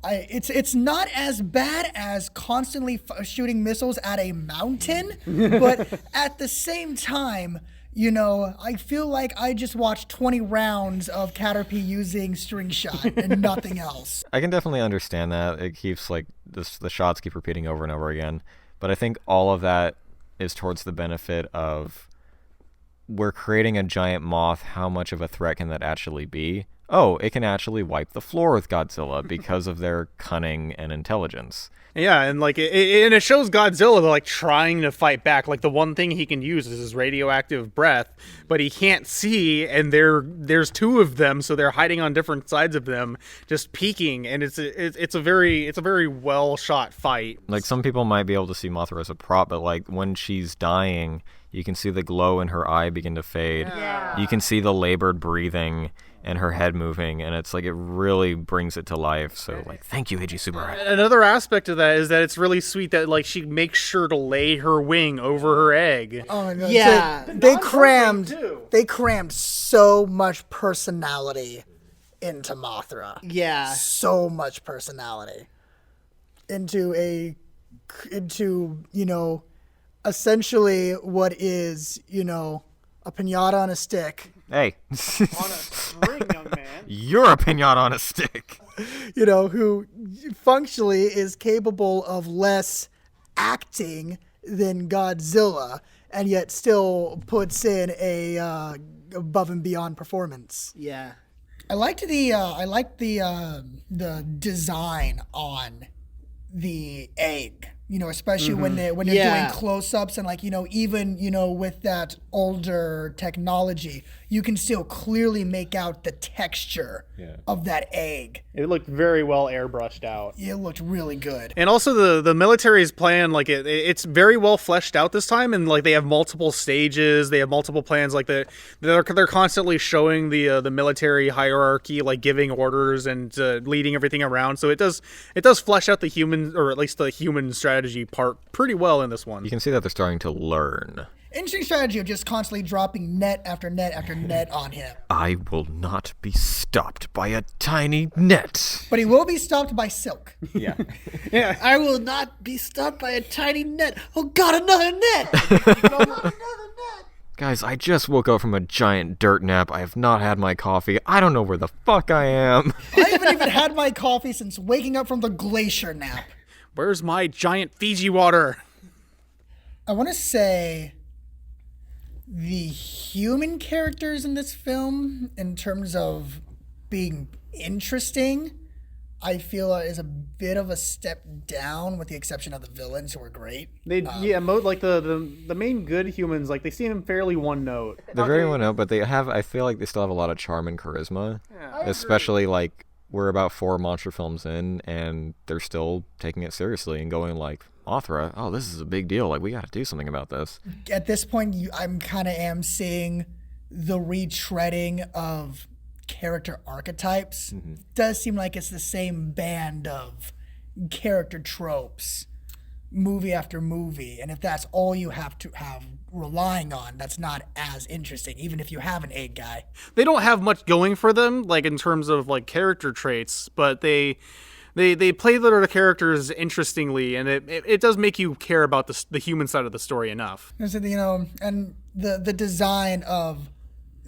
Speaker 3: It's not as bad as constantly shooting missiles at a mountain, but at the same time, I feel like I just watched 20 rounds of Caterpie using string shot and nothing else.
Speaker 2: I can definitely understand that. It keeps, the shots keep repeating over and over again. But I think all of that is towards the benefit of we're creating a giant moth. How much of a threat can that actually be? Oh, it can actually wipe the floor with Godzilla because of their cunning and intelligence.
Speaker 5: Yeah, and it shows Godzilla trying to fight back. The one thing he can use is his radioactive breath, but he can't see, and there's two of them, so they're hiding on different sides of them, just peeking. And it's a very well shot fight.
Speaker 2: Some people might be able to see Mothra as a prop, but when she's dying, you can see the glow in her eye begin to fade.
Speaker 8: Yeah.
Speaker 2: You can see the labored breathing and her head moving, and it's it really brings it to life. So thank you, Heiji Tsuburaya.
Speaker 5: Another aspect of that is that it's really sweet that she makes sure to lay her wing over her egg.
Speaker 3: Oh no!
Speaker 4: Yeah.
Speaker 3: They crammed so much personality into Mothra.
Speaker 4: Yeah.
Speaker 3: So much personality into essentially what is a piñata on a stick.
Speaker 2: Hey.
Speaker 5: On a string, young man.
Speaker 2: You're a piñata on a stick.
Speaker 3: Who functionally is capable of less acting than Godzilla, and yet still puts in a above and beyond performance.
Speaker 4: Yeah.
Speaker 3: I liked the design on the egg. Especially when they're doing close-ups and even with that older technology, you can still clearly make out the texture of that egg.
Speaker 5: It looked very well airbrushed out.
Speaker 3: It looked really good.
Speaker 5: And also the military's plan, it's very well fleshed out this time, and they have multiple stages, they have multiple plans. They're constantly showing the military hierarchy, giving orders and leading everything around. So it does flesh out the human, or at least the human strategy part pretty well in this one.
Speaker 2: You can see that they're starting to learn.
Speaker 3: Interesting strategy of just constantly dropping net after net after net on him.
Speaker 2: I will not be stopped by a tiny net.
Speaker 3: But he will be stopped by silk.
Speaker 5: Yeah.
Speaker 4: I will not be stopped by a tiny net. Oh God, another net!
Speaker 2: Guys, I just woke up from a giant dirt nap. I have not had my coffee. I don't know where the fuck I am.
Speaker 3: I haven't even had my coffee since waking up from the glacier nap.
Speaker 5: Where's my giant Fiji water?
Speaker 3: I want to say the human characters in this film, in terms of being interesting, I feel is a bit of a step down, with the exception of the villains, who are great.
Speaker 5: Like the main good humans, like they seem fairly one note.
Speaker 2: They're very one note, but I feel like they still have a lot of charm and charisma. Yeah. Especially like we're about 4 monster films in, and they're still taking it seriously and going like, Mothra, oh, this is a big deal. Like, we got to do something about this.
Speaker 3: At this point, I'm kind of seeing the retreading of character archetypes. Mm-hmm. Does seem like it's the same band of character tropes, movie after movie. And if that's all you have to have relying on, that's not as interesting, even if you have an aid guy.
Speaker 5: They don't have much going for them, like in terms of like character traits, but they play their characters interestingly, and it does make you care about the human side of the story enough.
Speaker 3: And the design of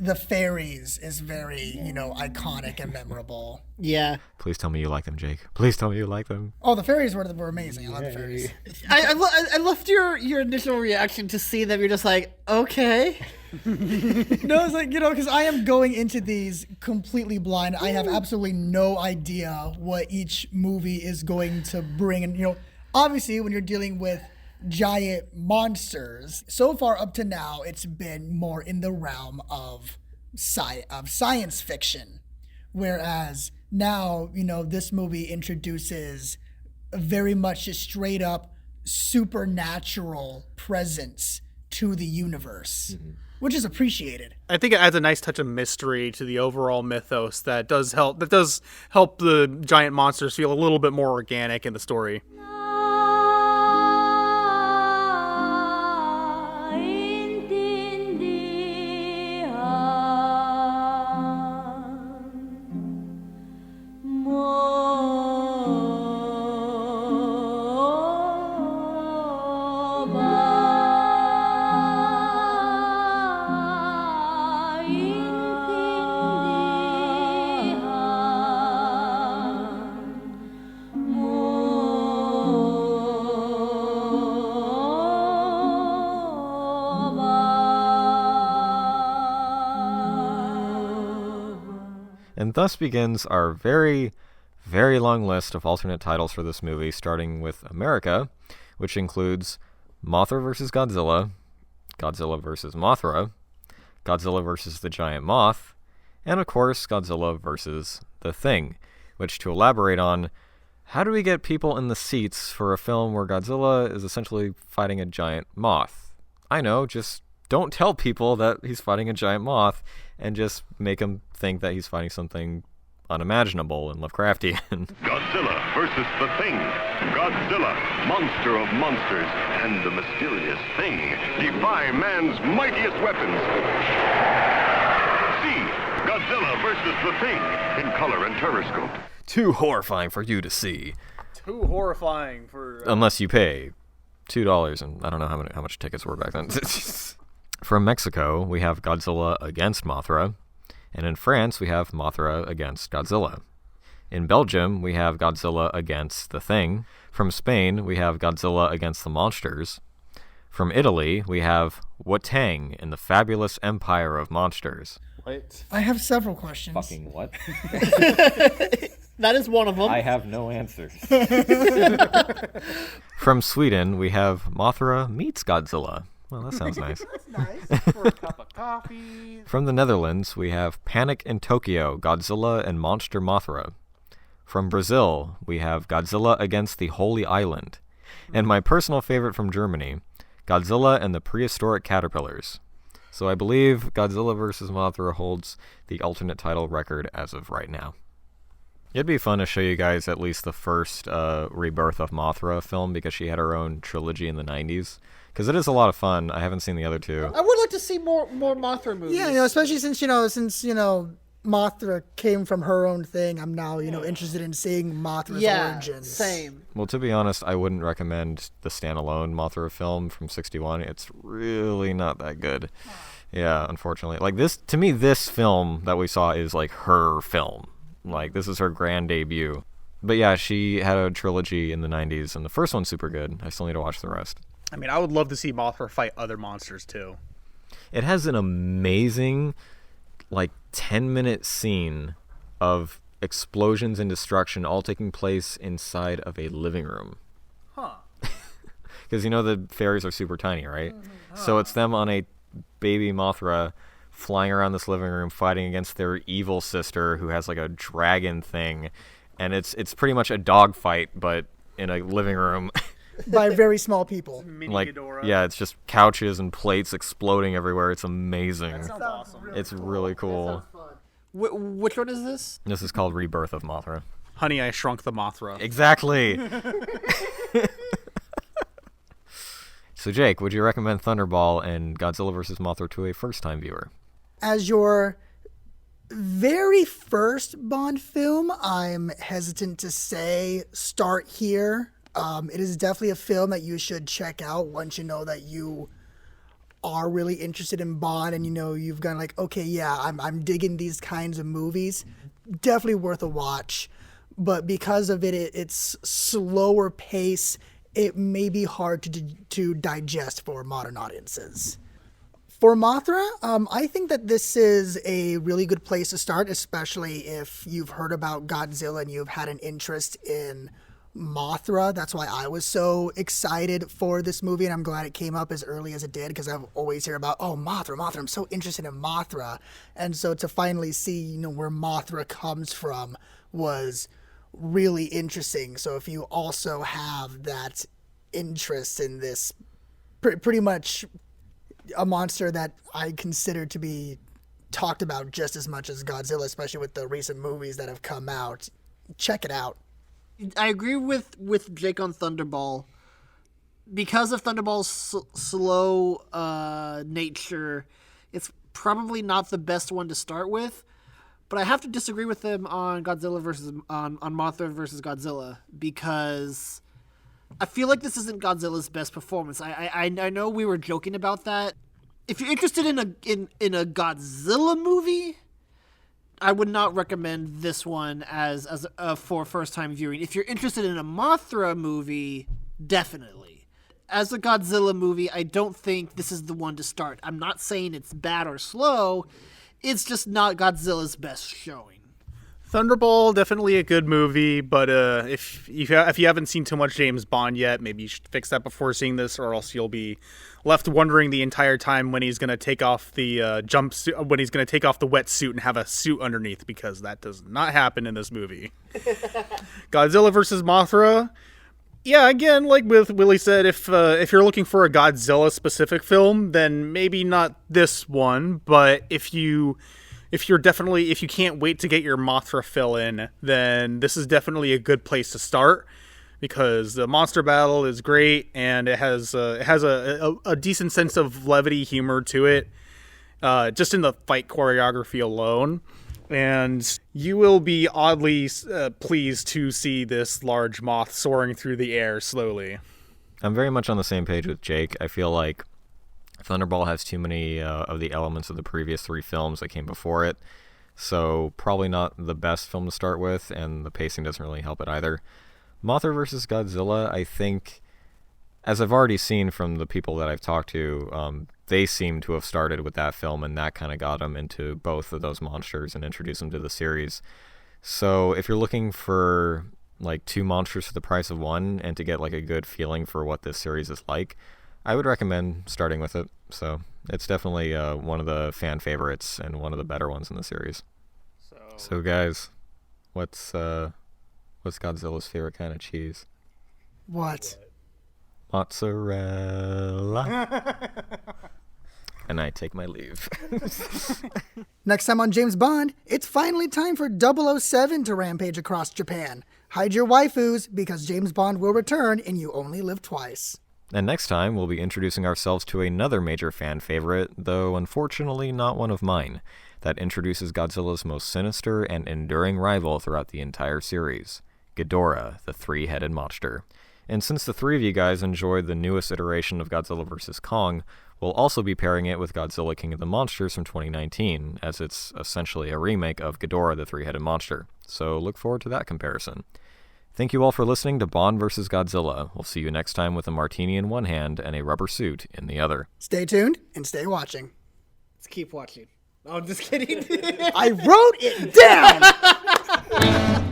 Speaker 3: the fairies is very, iconic and memorable.
Speaker 4: Yeah.
Speaker 2: Please tell me you like them, Jake. Please tell me you like them.
Speaker 3: Oh, the fairies were amazing. I love the fairies.
Speaker 4: I loved your initial reaction to see them. You're just like, okay.
Speaker 3: No, it's like, because I am going into these completely blind. I have absolutely no idea what each movie is going to bring. And, obviously when you're dealing with giant monsters, so far up to now, it's been more in the realm of science fiction. Whereas now, this movie introduces very much a straight up supernatural presence to the universe. Mm-hmm. Which is appreciated.
Speaker 5: I think it adds a nice touch of mystery to the overall mythos that does help the giant monsters feel a little bit more organic in the story.
Speaker 2: And thus begins our very, very long list of alternate titles for this movie, starting with America, which includes Mothra vs. Godzilla, Godzilla vs. Mothra, Godzilla vs. the Giant Moth, and of course, Godzilla vs. the Thing, which, to elaborate on, how do we get people in the seats for a film where Godzilla is essentially fighting a giant moth? I know, just don't tell people that he's fighting a giant moth, and just make them think that he's fighting something unimaginable and Lovecraftian.
Speaker 6: Godzilla versus the Thing. Godzilla, monster of monsters, and the mysterious Thing defy man's mightiest weapons. See Godzilla versus the Thing in color and terroscope.
Speaker 2: Too horrifying for you to see.
Speaker 5: Too horrifying for...
Speaker 2: Unless you pay $2, and I don't know how much tickets were back then. From Mexico, we have Godzilla against Mothra, and in France, we have Mothra against Godzilla. In Belgium, we have Godzilla against the Thing. From Spain, we have Godzilla against the Monsters. From Italy, we have Wotang in the Fabulous Empire of Monsters.
Speaker 5: What?
Speaker 3: I have several questions.
Speaker 2: Fucking what?
Speaker 4: That is one of them.
Speaker 2: I have no answers. From Sweden, we have Mothra meets Godzilla. Well, that sounds nice.
Speaker 4: That's nice. For a cup of coffee.
Speaker 2: From the Netherlands, we have Panic in Tokyo, Godzilla and Monster Mothra. From Brazil, we have Godzilla against the Holy Island. And my personal favorite from Germany, Godzilla and the Prehistoric Caterpillars. So I believe Godzilla vs. Mothra holds the alternate title record as of right now. It'd be fun to show you guys at least the first Rebirth of Mothra film, because she had her own trilogy in the 90s. Because it is a lot of fun. I haven't seen the other two.
Speaker 4: I would like to see more Mothra movies.
Speaker 3: Yeah, especially since Mothra came from her own thing. I'm now interested in seeing Mothra's origins.
Speaker 4: Same.
Speaker 2: Well, to be honest, I wouldn't recommend the standalone Mothra film from '61. It's really not that good. Yeah, unfortunately. Like to me, this film that we saw is like her film. Like, this is her grand debut. But yeah, she had a trilogy in the 90s, and the first one's super good. I still need to watch the rest.
Speaker 5: I mean, I would love to see Mothra fight other monsters, too.
Speaker 2: It has an amazing, 10-minute scene of explosions and destruction all taking place inside of a living room.
Speaker 5: Huh.
Speaker 2: Because, the fairies are super tiny, right? Mm-hmm. So it's them on a baby Mothra flying around this living room fighting against their evil sister who has a dragon thing, and it's pretty much a dog fight but in a living room
Speaker 3: by very small people.
Speaker 5: Mini Ghidorah.
Speaker 2: Yeah, it's just couches and plates exploding everywhere. It's amazing.
Speaker 5: That sounds awesome.
Speaker 2: It's really cool.
Speaker 4: Which one is this?
Speaker 2: This is called Rebirth of Mothra.
Speaker 5: Honey, I Shrunk the Mothra.
Speaker 2: Exactly. So Jake, would you recommend Thunderball and Godzilla vs. Mothra to a first-time viewer?
Speaker 3: As your very first Bond film, I'm hesitant to say start here. It is definitely a film that you should check out once you know that you are really interested in Bond and you've gone okay, yeah, I'm digging these kinds of movies. Definitely worth a watch. But because of it's slower pace, it may be hard to digest for modern audiences. For Mothra, I think that this is a really good place to start, especially if you've heard about Godzilla and you've had an interest in Mothra. That's why I was so excited for this movie, and I'm glad it came up as early as it did, because I've always heard about, Mothra, I'm so interested in Mothra. And so to finally see, where Mothra comes from was really interesting. So if you also have that interest in this pretty much a monster that I consider to be talked about just as much as Godzilla, especially with the recent movies that have come out, check it out.
Speaker 4: I agree with Jake on Thunderball. Because of Thunderball's slow nature, it's probably not the best one to start with. But I have to disagree with him on Mothra versus Godzilla, because I feel like this isn't Godzilla's best performance. I know we were joking about that. If you're interested in a Godzilla movie, I would not recommend this one as for first time viewing. If you're interested in a Mothra movie, definitely. As a Godzilla movie, I don't think this is the one to start. I'm not saying it's bad or slow. It's just not Godzilla's best showing.
Speaker 5: Thunderball, definitely a good movie, but if you haven't seen too much James Bond yet, maybe you should fix that before seeing this, or else you'll be left wondering the entire time when he's going to take off the jumpsuit, when he's going to take off the wetsuit and have a suit underneath, because that does not happen in this movie. Godzilla vs. Mothra. Yeah, again, like with Willie said, if you're looking for a Godzilla specific film, then maybe not this one. But if you can't wait to get your Mothra fill in, then this is definitely a good place to start, because the monster battle is great and it has a decent sense of levity humor to it, just in the fight choreography alone. And you will be oddly pleased to see this large moth soaring through the air slowly.
Speaker 2: I'm very much on the same page with Jake. I feel like Thunderball has too many of the elements of the previous three films that came before it, so probably not the best film to start with, and the pacing doesn't really help it either. Mothra vs. Godzilla, I think, as I've already seen from the people that I've talked to, they seem to have started with that film, and that kind of got them into both of those monsters and introduced them to the series. So if you're looking for like two monsters for the price of one, and to get like a good feeling for what this series is like, I would recommend starting with it. So it's definitely one of the fan favorites and one of the better ones in the series. So guys, what's Godzilla's favorite kind of cheese?
Speaker 3: What?
Speaker 2: Mozzarella. And I take my leave.
Speaker 3: Next time on James Bond, it's finally time for 007 to rampage across Japan. Hide your waifus, because James Bond will return and you only live twice.
Speaker 2: And next time, we'll be introducing ourselves to another major fan favorite, though unfortunately not one of mine, that introduces Godzilla's most sinister and enduring rival throughout the entire series, Ghidorah, the three-headed monster. And since the three of you guys enjoyed the newest iteration of Godzilla vs. Kong, we'll also be pairing it with Godzilla King of the Monsters from 2019, as it's essentially a remake of Ghidorah, the three-headed monster. So look forward to that comparison. Thank you all for listening to Bond vs. Godzilla. We'll see you next time with a martini in one hand and a rubber suit in the other.
Speaker 3: Stay tuned and stay watching.
Speaker 4: Let's keep watching. Oh, I'm just kidding.
Speaker 3: I wrote it down!